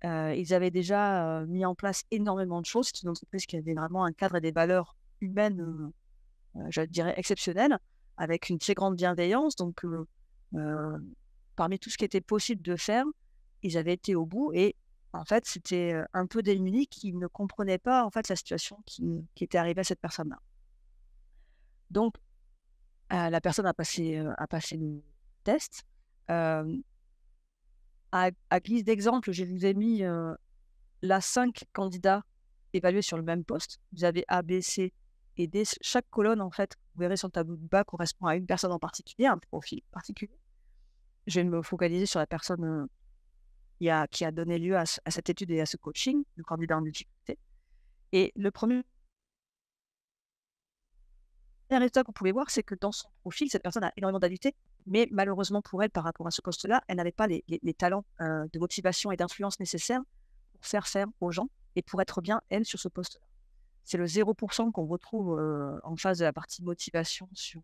Ils avaient déjà mis en place énormément de choses. C'est une entreprise qui avait vraiment un cadre et des valeurs humaines, je dirais, exceptionnelles, avec une très grande bienveillance. Donc, parmi tout ce qui était possible de faire, ils avaient été au bout et en fait, c'était un peu démunis qui ne comprenaient pas en fait la situation qui était arrivée à cette personne-là. Donc, la personne a passé le test. À guise d'exemple, je vous ai mis là 5 candidats évalués sur le même poste. Vous avez A, B, C et D. Chaque colonne, en fait, vous verrez sur le tableau du bas, correspond à une personne en particulier, un profil particulier. Je vais me focaliser sur la personne qui a donné lieu à cette étude et à ce coaching, le candidat en difficulté. Et le premier résultat que vous pouvez voir, c'est que dans son profil, cette personne a énormément d'habiletés, mais malheureusement pour elle, par rapport à ce poste-là, elle n'avait pas les talents de motivation et d'influence nécessaires pour faire aux gens et pour être bien, elle, sur ce poste-là. C'est le 0% qu'on retrouve en face de la partie motivation sur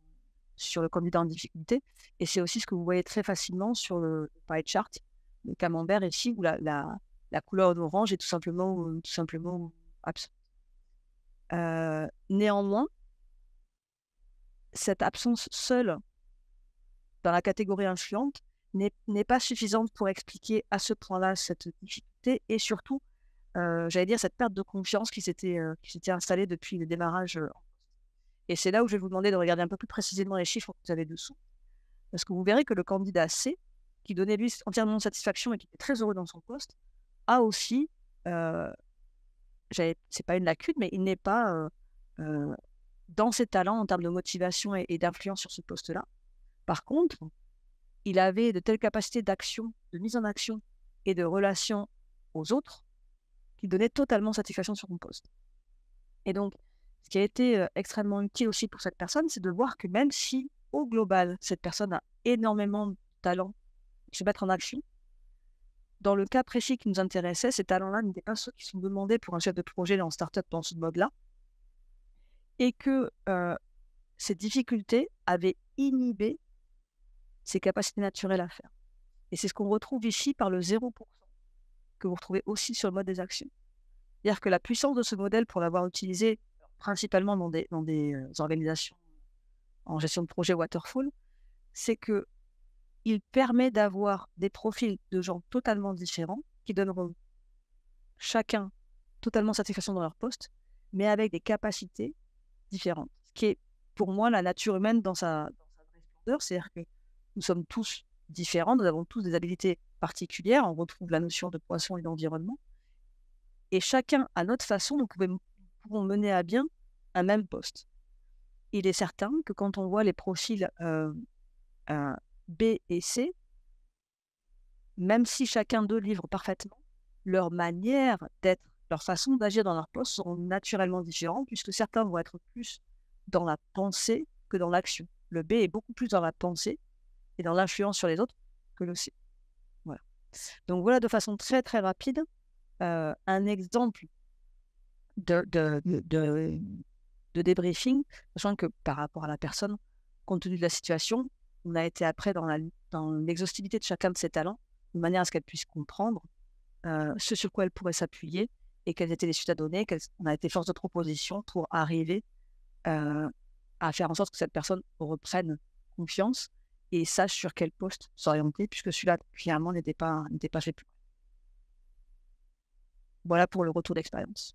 le candidat en difficulté. Et c'est aussi ce que vous voyez très facilement sur le pie chart, le camembert ici, où la couleur d'orange est tout simplement absente. Néanmoins, cette absence seule dans la catégorie influente n'est pas suffisante pour expliquer à ce point-là cette difficulté et surtout, j'allais dire, cette perte de confiance qui s'était installée depuis le démarrage. Et c'est là où je vais vous demander de regarder un peu plus précisément les chiffres que vous avez dessous. Parce que vous verrez que le candidat C, qui donnait lui entièrement satisfaction et qui était très heureux dans son poste, a aussi, c'est pas une lacune, mais il n'est pas dans ses talents en termes de motivation et d'influence sur ce poste-là. Par contre, il avait de telles capacités d'action, de mise en action et de relation aux autres qu'il donnait totalement satisfaction sur son poste. Et donc, ce qui a été extrêmement utile aussi pour cette personne, c'est de voir que même si, au global, cette personne a énormément de talent de se mettre en action, dans le cas précis qui nous intéressait, ces talents-là n'étaient pas ceux qui sont demandés pour un chef de projet en start-up dans ce mode-là, et que ces difficultés avaient inhibé ses capacités naturelles à faire. Et c'est ce qu'on retrouve ici par le 0%, que vous retrouvez aussi sur le mode des actions. C'est-à-dire que la puissance de ce modèle, pour l'avoir utilisé principalement dans des organisations en gestion de projet waterfall, c'est qu'il permet d'avoir des profils de gens totalement différents qui donneront chacun totalement satisfaction dans leur poste, mais avec des capacités différentes. Ce qui est pour moi la nature humaine dans sa vraie splendeur, c'est-à-dire que nous sommes tous différents, nous avons tous des habilités particulières, on retrouve la notion de poisson et d'environnement, et chacun à notre façon, nous pouvons mener à bien un même poste. Il est certain que quand on voit les profils B et C, même si chacun d'eux livre parfaitement, leur manière d'être, leur façon d'agir dans leur poste seront naturellement différentes, puisque certains vont être plus dans la pensée que dans l'action. Le B est beaucoup plus dans la pensée et dans l'influence sur les autres que le C. Voilà. Donc voilà de façon très très rapide un exemple de débriefing, sachant que par rapport à la personne, compte tenu de la situation, on a été après dans l'exhaustivité de chacun de ses talents, de manière à ce qu'elle puisse comprendre ce sur quoi elle pourrait s'appuyer et quelles étaient les suites à donner. On a été force de proposition pour arriver à faire en sorte que cette personne reprenne confiance et sache sur quel poste s'orienter, puisque celui-là, finalement, n'était pas fait plus. Voilà pour le retour d'expérience.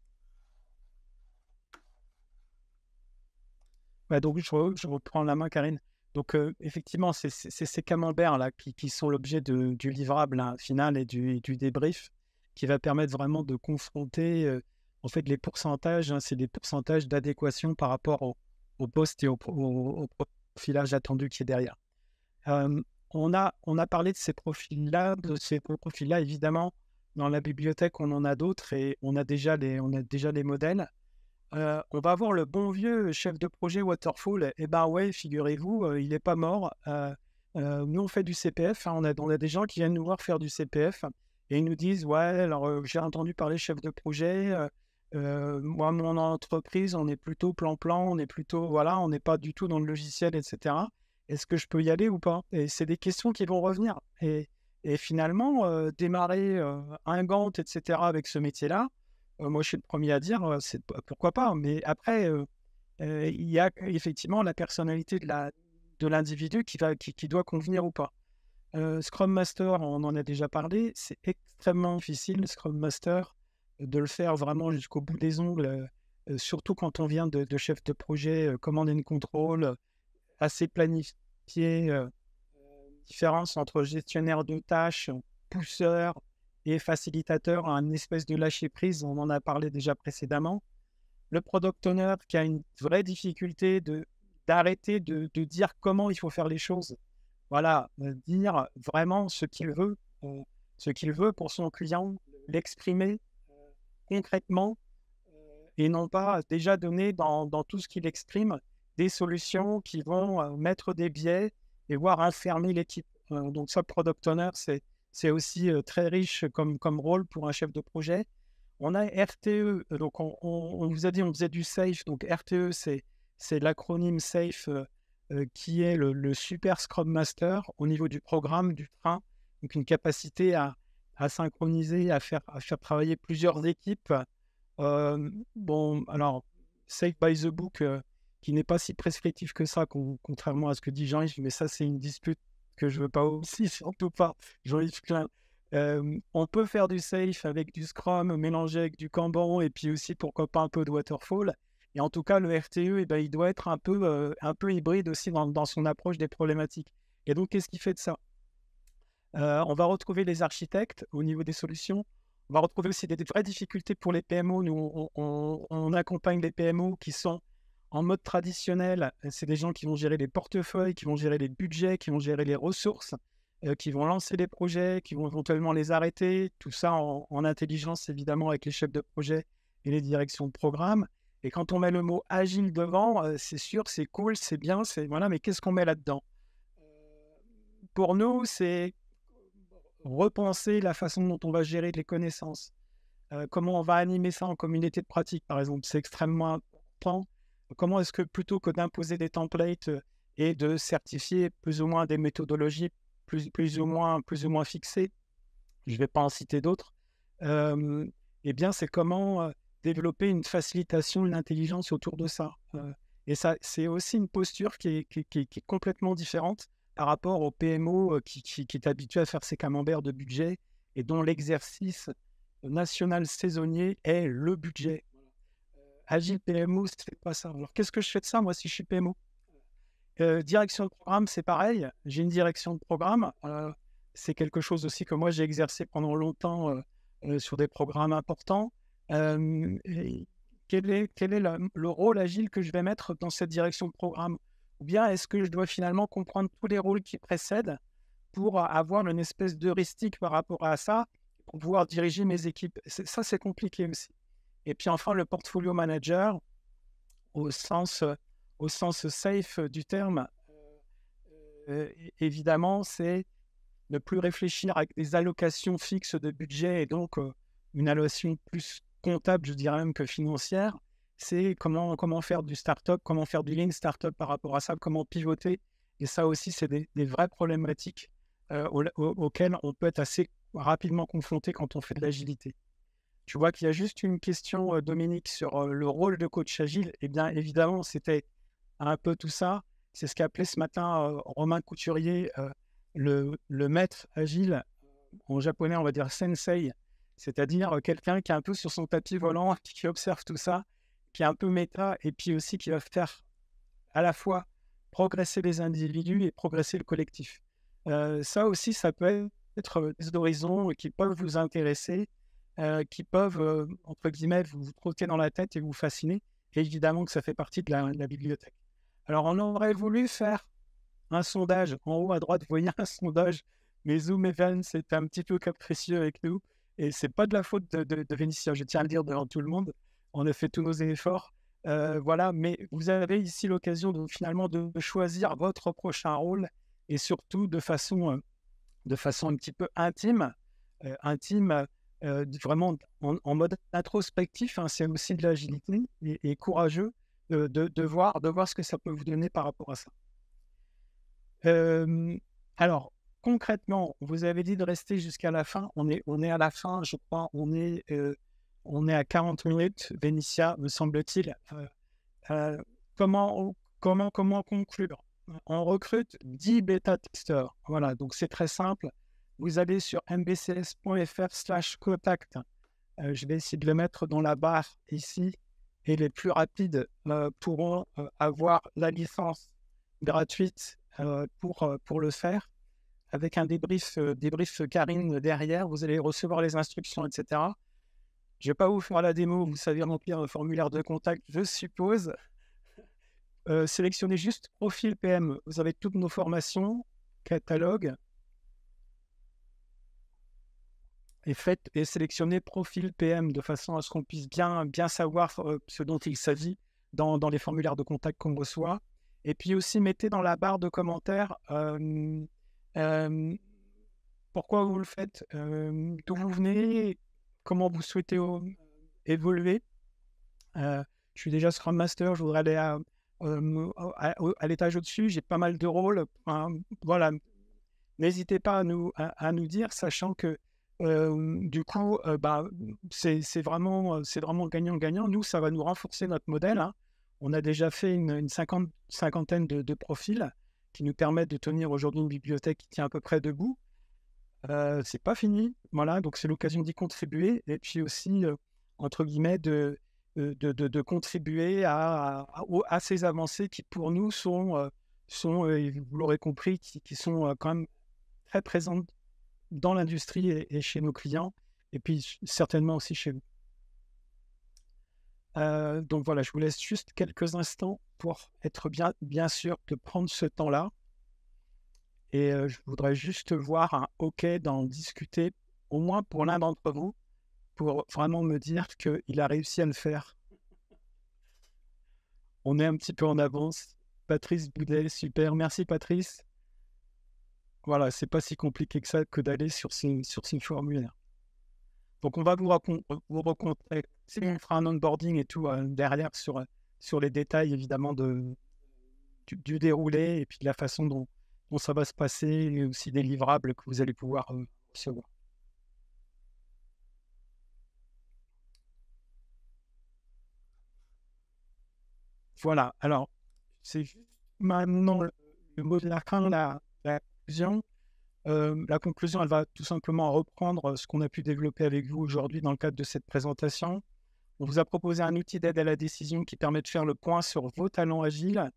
Ouais, donc, je reprends la main, Karine. Donc, effectivement, c'est ces camemberts là qui sont l'objet du livrable final et du débrief qui va permettre vraiment de confronter en fait les pourcentages. C'est des pourcentages d'adéquation par rapport au poste et au profilage attendu qui est derrière. On a parlé de ces profils-là, évidemment. Dans la bibliothèque, on en a d'autres et on a déjà les modèles. On va avoir le bon vieux chef de projet Waterfall. Eh ben ouais, figurez-vous, il n'est pas mort. Nous, on fait du CPF. On a des gens qui viennent nous voir faire du CPF et ils nous disent, ouais, alors j'ai entendu parler chef de projet. Moi, mon entreprise, on est plutôt plan-plan, on n'est pas du tout dans le logiciel, etc. Est-ce que je peux y aller ou pas? Et c'est des questions qui vont revenir. Et finalement, démarrer un Gantt, etc. avec ce métier-là, moi, je suis le premier à dire, pourquoi pas. Mais après, il y a effectivement la personnalité de l'individu qui doit convenir ou pas. Scrum Master, on en a déjà parlé, c'est extrêmement difficile, Scrum Master, de le faire vraiment jusqu'au bout des ongles, surtout quand on vient de chef de projet, command and control, assez planifié, différence entre gestionnaire de tâches, pousseur et facilitateur, un espèce de lâcher-prise, on en a parlé déjà précédemment. Le product owner qui a une vraie difficulté d'arrêter de dire comment il faut faire les choses. Voilà, dire vraiment ce qu'il veut pour son client, l'exprimer concrètement et non pas déjà donner dans tout ce qu'il exprime des solutions qui vont mettre des biais et voire enfermer l'équipe. Donc ça, product owner, c'est aussi très riche comme rôle pour un chef de projet. On a RTE, donc on vous a dit on faisait du SAFe, donc RTE c'est l'acronyme SAFe qui est le super Scrum Master au niveau du programme, du train, donc une capacité à synchroniser, à faire travailler plusieurs équipes. Bon, alors, Safe by the Book, qui n'est pas si prescriptif que ça, contrairement à ce que dit Jean-Yves, mais ça, c'est une dispute que je ne veux pas aussi, surtout pas Jean-Yves Klein. On peut faire du Safe avec du Scrum, mélangé avec du Kanban, et puis aussi, pourquoi pas, un peu de Waterfall. Et en tout cas, le RTE, il doit être un peu hybride aussi dans son approche des problématiques. Et donc, qu'est-ce qui fait de ça? On va retrouver les architectes au niveau des solutions. On va retrouver aussi des vraies difficultés pour les PMO. Nous, on accompagne les PMO qui sont en mode traditionnel. C'est des gens qui vont gérer les portefeuilles, qui vont gérer les budgets, qui vont gérer les ressources, qui vont lancer des projets, qui vont éventuellement les arrêter. Tout ça en intelligence, évidemment, avec les chefs de projet et les directions de programme. Et quand on met le mot agile devant, c'est sûr, c'est cool, c'est bien, voilà, mais qu'est-ce qu'on met là-dedans? Pour nous, c'est repenser la façon dont on va gérer les connaissances. Comment on va animer ça en communauté de pratique, par exemple, c'est extrêmement important. Comment est-ce que plutôt que d'imposer des templates et de certifier plus ou moins des méthodologies plus ou moins fixées, je ne vais pas en citer d'autres, eh bien c'est comment développer une facilitation, une intelligence autour de ça. Et ça, c'est aussi une posture qui est complètement différente par rapport au PMO qui est habitué à faire ses camemberts de budget et dont l'exercice national saisonnier est le budget. Agile PMO, c'est pas ça. Alors, qu'est-ce que je fais de ça, moi, si je suis PMO? Direction de programme, c'est pareil. J'ai une direction de programme. C'est quelque chose aussi que moi, j'ai exercé pendant longtemps sur des programmes importants. Quel est le rôle agile que je vais mettre dans cette direction de programme? Ou bien est-ce que je dois finalement comprendre tous les rôles qui précèdent pour avoir une espèce d'heuristique par rapport à ça, pour pouvoir diriger mes équipes? Ça, c'est compliqué aussi. Et puis enfin, le portfolio manager, au sens safe du terme, évidemment, c'est ne plus réfléchir avec des allocations fixes de budget et donc une allocation plus comptable, je dirais même que financière, c'est comment faire du startup, comment faire du lean startup par rapport à ça, comment pivoter. Et ça aussi, c'est des vraies problématiques auxquelles on peut être assez rapidement confronté quand on fait de l'agilité. Tu vois qu'il y a juste une question, Dominique, sur le rôle de coach agile. Eh bien, évidemment, c'était un peu tout ça. C'est ce qu'appelait ce matin Romain Couturier le maître agile. En japonais, on va dire sensei, c'est-à-dire quelqu'un qui est un peu sur son tapis volant, qui observe tout ça, qui est un peu méta, et puis aussi qui va faire à la fois progresser les individus et progresser le collectif. Ça aussi, ça peut être des horizons qui peuvent vous intéresser, qui peuvent, entre guillemets, vous trotter dans la tête et vous fasciner. Et évidemment que ça fait partie de la bibliothèque. Alors, on aurait voulu faire un sondage. En haut à droite, vous voyez un sondage, mais Zoom Events est un petit peu capricieux avec nous. Et c'est pas de la faute de Vénitia, je tiens à le dire devant tout le monde. On a fait tous nos efforts. Voilà, mais vous avez ici l'occasion finalement de choisir votre prochain rôle et surtout de façon un petit peu intime, vraiment en mode introspectif, hein, c'est aussi de l'agilité et courageux de voir ce que ça peut vous donner par rapport à ça. Alors, concrètement, vous avez dit de rester jusqu'à la fin. On est à la fin, je crois. On est à 40 minutes, Vénitia, me semble-t-il. Comment conclure? On recrute 10 bêta-testeurs. Voilà, donc c'est très simple. Vous allez sur mbcs.fr/contact. Je vais essayer de le mettre dans la barre ici. Et les plus rapides pourront avoir la licence gratuite pour le faire. Avec un débrief Karine derrière. Vous allez recevoir les instructions, etc. Je ne vais pas vous faire la démo. Vous savez remplir un formulaire de contact, je suppose. Sélectionnez juste profil PM. Vous avez toutes nos formations, catalogue. Et sélectionnez profil PM de façon à ce qu'on puisse bien savoir ce dont il s'agit dans les formulaires de contact qu'on reçoit. Et puis aussi, mettez dans la barre de commentaires pourquoi vous le faites, d'où vous venez, comment vous souhaitez évoluer. Je suis déjà Scrum Master, je voudrais aller à l'étage au-dessus, j'ai pas mal de rôles. Voilà, n'hésitez pas à nous dire, sachant que du coup, c'est vraiment gagnant-gagnant. Nous, ça va nous renforcer notre modèle. Hein. On a déjà fait une cinquantaine de profils qui nous permettent de tenir aujourd'hui une bibliothèque qui tient à peu près debout. C'est pas fini, voilà, donc c'est l'occasion d'y contribuer et puis aussi, entre guillemets, de contribuer à ces avancées qui pour nous sont vous l'aurez compris, qui sont quand même très présentes dans l'industrie et chez nos clients, et puis certainement aussi chez vous. Donc voilà, je vous laisse juste quelques instants pour être bien sûr de prendre ce temps-là. Et je voudrais juste voir un OK d'en discuter, au moins pour l'un d'entre vous, pour vraiment me dire qu'il a réussi à le faire. On est un petit peu en avance. Patrice Boudet, super. Merci Patrice. Voilà, c'est pas si compliqué que ça que d'aller sur ces formulaires. Donc on va vous recontacter, on fera un onboarding et tout derrière sur les détails évidemment du déroulé et puis de la façon dont ça va se passer et aussi des livrables que vous allez pouvoir recevoir. Voilà, alors c'est maintenant le mot de la fin, la conclusion. La conclusion, elle va tout simplement reprendre ce qu'on a pu développer avec vous aujourd'hui dans le cadre de cette présentation. On vous a proposé un outil d'aide à la décision qui permet de faire le point sur vos talents agiles,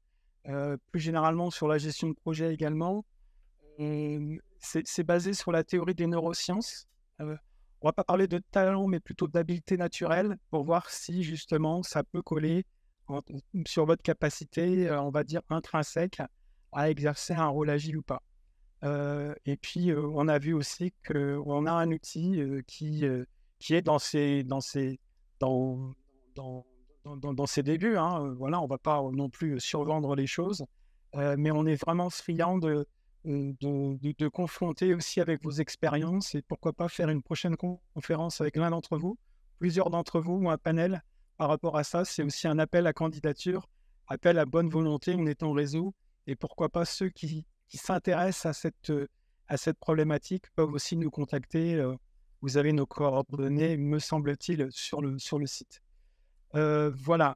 plus généralement sur la gestion de projet également. C'est basé sur la théorie des neurosciences. On ne va pas parler de talent, mais plutôt d'habileté naturelle pour voir si justement ça peut coller sur votre capacité, on va dire intrinsèque, à exercer un rôle agile ou pas. Et puis, on a vu aussi qu'on a un outil qui est dans ses débuts. Hein. Voilà, on ne va pas non plus survendre les choses, mais on est vraiment friand de confronter aussi avec vos expériences et pourquoi pas faire une prochaine conférence avec l'un d'entre vous, plusieurs d'entre vous ou un panel par rapport à ça, c'est aussi un appel à candidature, appel à bonne volonté, on est en réseau. Et pourquoi pas ceux qui s'intéressent à cette problématique peuvent aussi nous contacter. Vous avez nos coordonnées, me semble-t-il, sur le site. Voilà.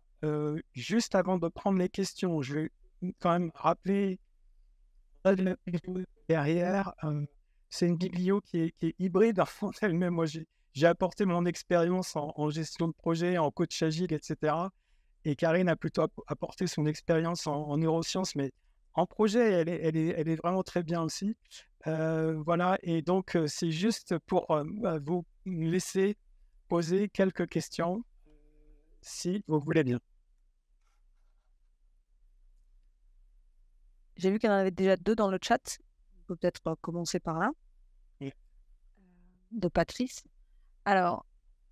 Juste avant de prendre les questions, je vais quand même rappeler derrière. C'est une biblio qui est hybride en elle-même. Moi, j'ai apporté mon expérience en gestion de projet, en coach agile, etc. Et Karine a plutôt apporté son expérience en neurosciences, mais en projet, elle est vraiment très bien aussi. Voilà, et donc c'est juste pour vous laisser poser quelques questions, si vous voulez bien. J'ai vu qu'il y en avait déjà 2 dans le chat. On peut peut-être commencer par là. Oui. De Patrice. Alors,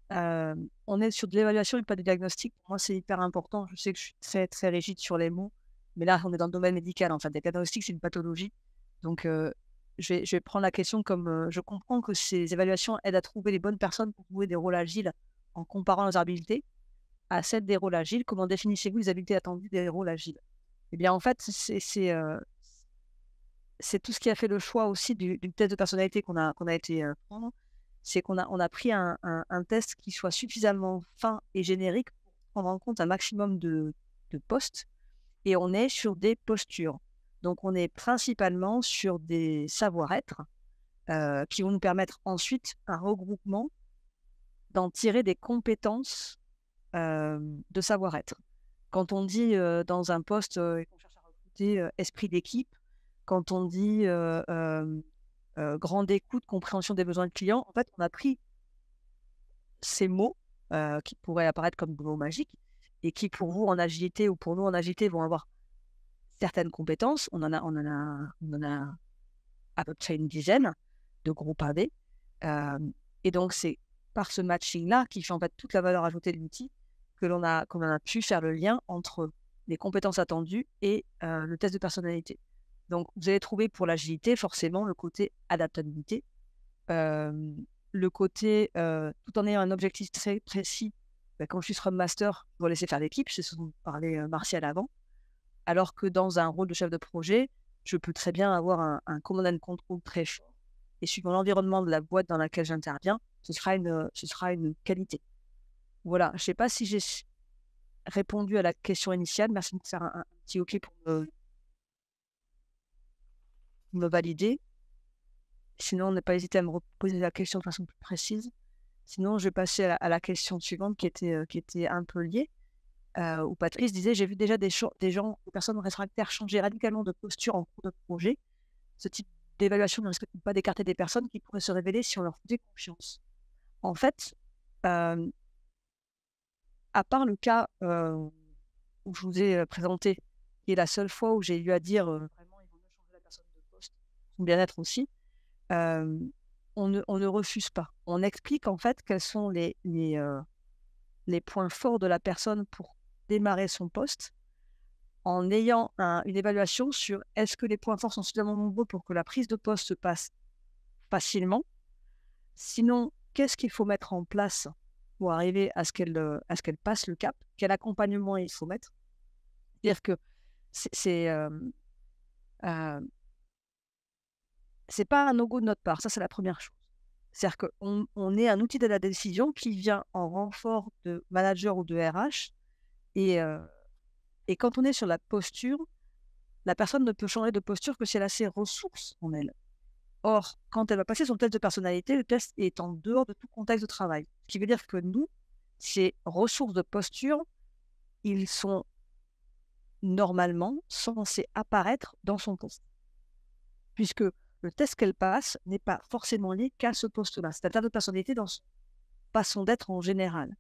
on est sur de l'évaluation et pas du diagnostic. Pour moi, c'est hyper important. Je sais que je suis très, très rigide sur les mots, mais là, on est dans le domaine médical. En fait, le diagnostic, c'est une pathologie. Donc, je vais prendre la question comme je comprends que ces évaluations aident à trouver les bonnes personnes pour trouver des rôles agiles en comparant leurs habiletés à celles des rôles agiles. Comment définissez-vous les habiletés attendues des rôles agiles? Eh bien, en fait, c'est tout ce qui a fait le choix aussi du test de personnalité qu'on a été prendre. C'est qu'on a pris un test qui soit suffisamment fin et générique pour prendre en compte un maximum de postes. Et on est sur des postures. Donc, on est principalement sur des savoir-être qui vont nous permettre ensuite un regroupement d'en tirer des compétences de savoir-être. Quand on dit dans un poste qu'on cherche à recruter esprit d'équipe, quand on dit grande écoute, compréhension des besoins de clients, en fait, on a pris ces mots qui pourraient apparaître comme des mots magiques et qui, pour vous en agilité ou pour nous en agilité, vont avoir certaines compétences. On en a à peu près une dizaine de groupes AD. Et donc, c'est par ce matching-là qui fait en fait toute la valeur ajoutée de l'outil qu'on a pu faire le lien entre les compétences attendues et le test de personnalité. Donc, vous allez trouver pour l'agilité forcément le côté adaptabilité, le côté tout en ayant un objectif très précis. Quand je suis Scrum Master, je dois laisser faire l'équipe, c'est ce dont parlait Martial avant. Alors que dans un rôle de chef de projet, je peux très bien avoir un command and control très fort. Et suivant l'environnement de la boîte dans laquelle j'interviens, ce sera une qualité. Voilà, je ne sais pas si j'ai répondu à la question initiale. Merci de me faire un petit OK pour me valider. Sinon, n'a pas hésité à me reposer la question de façon plus précise. Sinon, je vais passer à la question suivante qui était un peu liée. Où Patrice disait « J'ai vu déjà des personnes réfractaires changer radicalement de posture en cours de projet. Ce type d'évaluation ne risque pas d'écarter des personnes qui pourraient se révéler si on leur faisait confiance. » En fait, à part le cas où je vous ai présenté, qui est la seule fois où j'ai eu à dire vraiment il vaut mieux changer la personne de poste, son bien-être aussi, on ne refuse pas. On explique en fait quels sont les points forts de la personne pour démarrer son poste en ayant une évaluation sur est-ce que les points forts sont suffisamment nombreux pour que la prise de poste se passe facilement. Sinon, qu'est-ce qu'il faut mettre en place pour arriver à ce qu'elle passe le cap? Quel accompagnement il faut mettre? C'est-à-dire que c'est pas un no-go de notre part, ça c'est la première chose. C'est-à-dire qu'on est un outil de la décision qui vient en renfort de manager ou de RH. Et quand on est sur la posture, la personne ne peut changer de posture que si elle a ses ressources en elle. Or, quand elle va passer son test de personnalité, le test est en dehors de tout contexte de travail. Ce qui veut dire que nous, ces ressources de posture, ils sont normalement censés apparaître dans son poste. Puisque le test qu'elle passe n'est pas forcément lié qu'à ce poste-là. C'est un test de personnalité dans son façon d'être en général.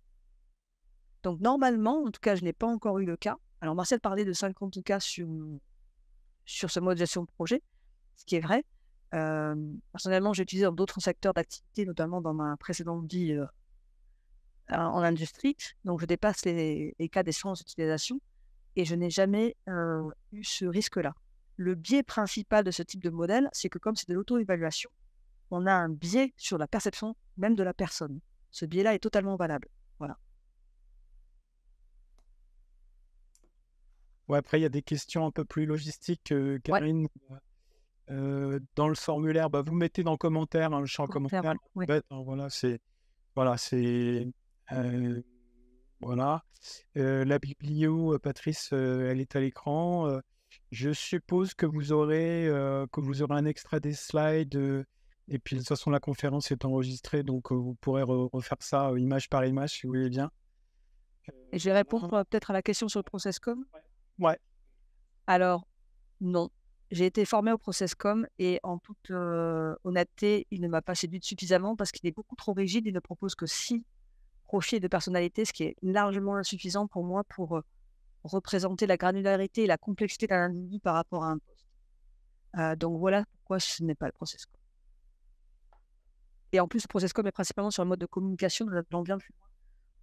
Donc, normalement, en tout cas, je n'ai pas encore eu le cas. Alors, Martial parlait de 50 cas sur ce mode de gestion de projet, ce qui est vrai. Personnellement, j'ai utilisé dans d'autres secteurs d'activité, notamment dans ma précédente vie en industrie. Donc, je dépasse les cas d'essence d'utilisation et je n'ai jamais eu ce risque-là. Le biais principal de ce type de modèle, c'est que comme c'est de l'auto-évaluation, on a un biais sur la perception même de la personne. Ce biais-là est totalement valable. Voilà. Ouais, après, il y a des questions un peu plus logistiques, Ouais, Karine. Dans le formulaire, bah, vous mettez dans le commentaire, hein, le champ commentaire, commentaire, ouais. bête, hein, voilà, voilà. La biblio, Patrice, elle est à l'écran. Je suppose que vous aurez un extrait des slides, et puis de toute façon la conférence est enregistrée, donc vous pourrez refaire ça image par image si vous voulez bien. Et je vais répondre peut-être à la question sur le ProcessCom. Ouais. Alors, non. J'ai été formée au ProcessCom et en toute honnêteté, il ne m'a pas séduite suffisamment parce qu'il est beaucoup trop rigide. Il ne propose que 6 profils de personnalité, ce qui est largement insuffisant pour moi pour représenter la granularité et la complexité d'un individu par rapport à un poste. Donc voilà pourquoi ce n'est pas le ProcessCom. Et en plus, le ProcessCom est principalement sur le mode de communication, nous allons bien plus loin.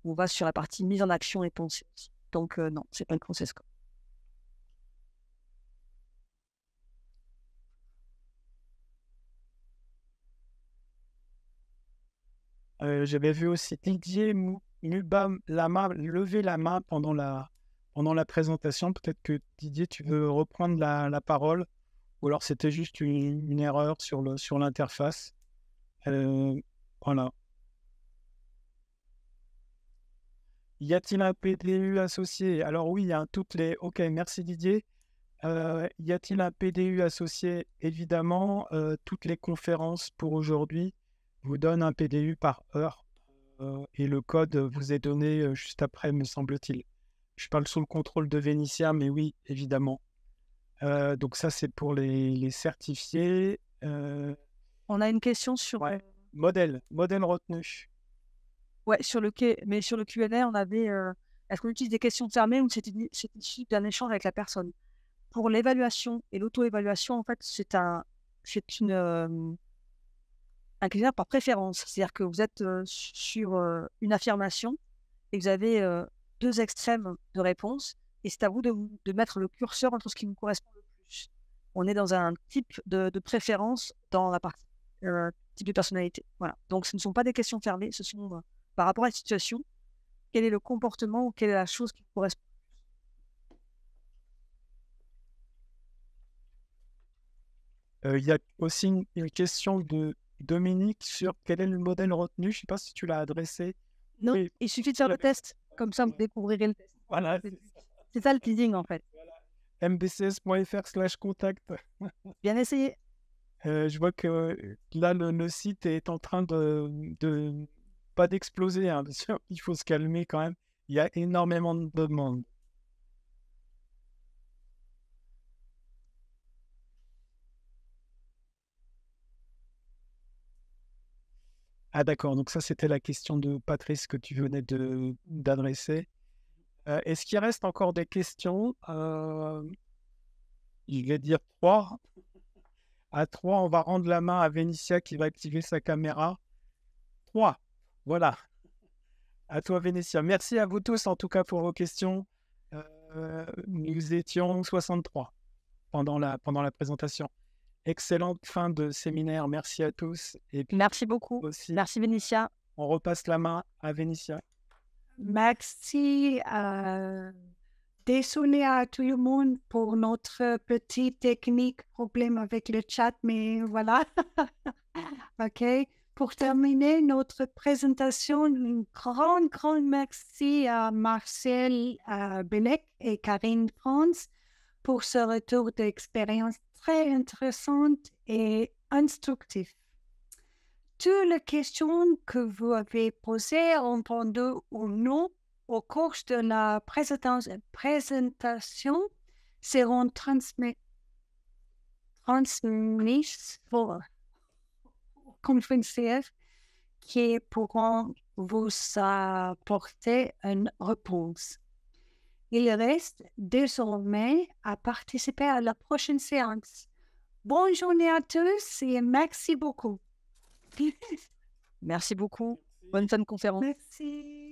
On va sur la partie mise en action et pensée aussi. Donc non, c'est pas le ProcessCom. J'avais vu aussi Didier lever la main pendant la présentation. Peut-être que Didier, tu veux reprendre la parole, ou alors c'était juste une erreur sur l'interface. Voilà. Y a-t-il un PDU associé? Alors oui, il y a toutes les. Ok, merci Didier. Y a-t-il un PDU associé? Évidemment, toutes les conférences pour aujourd'hui vous donnent un PDU par heure, et le code vous est donné juste après, me semble-t-il. Je parle sous le contrôle de Vénitia, mais oui, évidemment. Donc ça, c'est pour les certifiés. On a une question sur... Ouais. Modèle retenu. Ouais, sur le Q&A, on avait... est-ce qu'on utilise des questions fermées ou c'est issu d'un échange avec la personne? Pour l'évaluation et l'auto-évaluation, en fait, c'est un critère par préférence. C'est-à-dire que vous êtes sur une affirmation et vous avez 2 extrêmes de réponse et c'est à vous de mettre le curseur entre ce qui vous correspond le plus. On est dans un type de préférence dans la partie type de personnalité. Voilà. Donc, ce ne sont pas des questions fermées, ce sont par rapport à la situation, quel est le comportement ou quelle est la chose qui vous correspond. Il y a aussi une question de Dominique sur quel est le modèle retenu. Je ne sais pas si tu l'as adressé. Non, Oui, il suffit de faire le test. Comme ça, vous découvrirez le test. voilà, C'est ça le teasing, en fait. mbcs.fr/contact. Bien essayé. Je vois que là, le site est en train de pas d'exploser, hein, bien sûr. Il faut se calmer quand même. Il y a énormément de demandes. Ah d'accord, donc ça c'était la question de Patrice que tu venais d'adresser. Est-ce qu'il reste encore des questions? Je vais dire 3. À 3, on va rendre la main à Vénitia qui va activer sa caméra. 3, voilà. À toi Vénitia. Merci à vous tous en tout cas pour vos questions. Nous étions 63 pendant la présentation. Excellente fin de séminaire, merci à tous. Et puis Merci beaucoup. aussi, Merci Vénitia. on repasse la main à Vénitia. Merci. Désolé à tout le monde pour notre petit technique problème avec le chat, mais voilà. OK. Pour terminer notre présentation, un grand merci à Marcel Bellec et Karine Franz pour ce retour d'expérience très intéressante et instructif. Toutes les questions que vous avez posées, entendues ou non, au cours de la présentation seront transmises au conférencier qui pourront vous apporter une réponse. Il reste désormais à participer à la prochaine séance. Bonne journée à tous et merci beaucoup. Merci beaucoup. Bonne fin de conférence. Merci.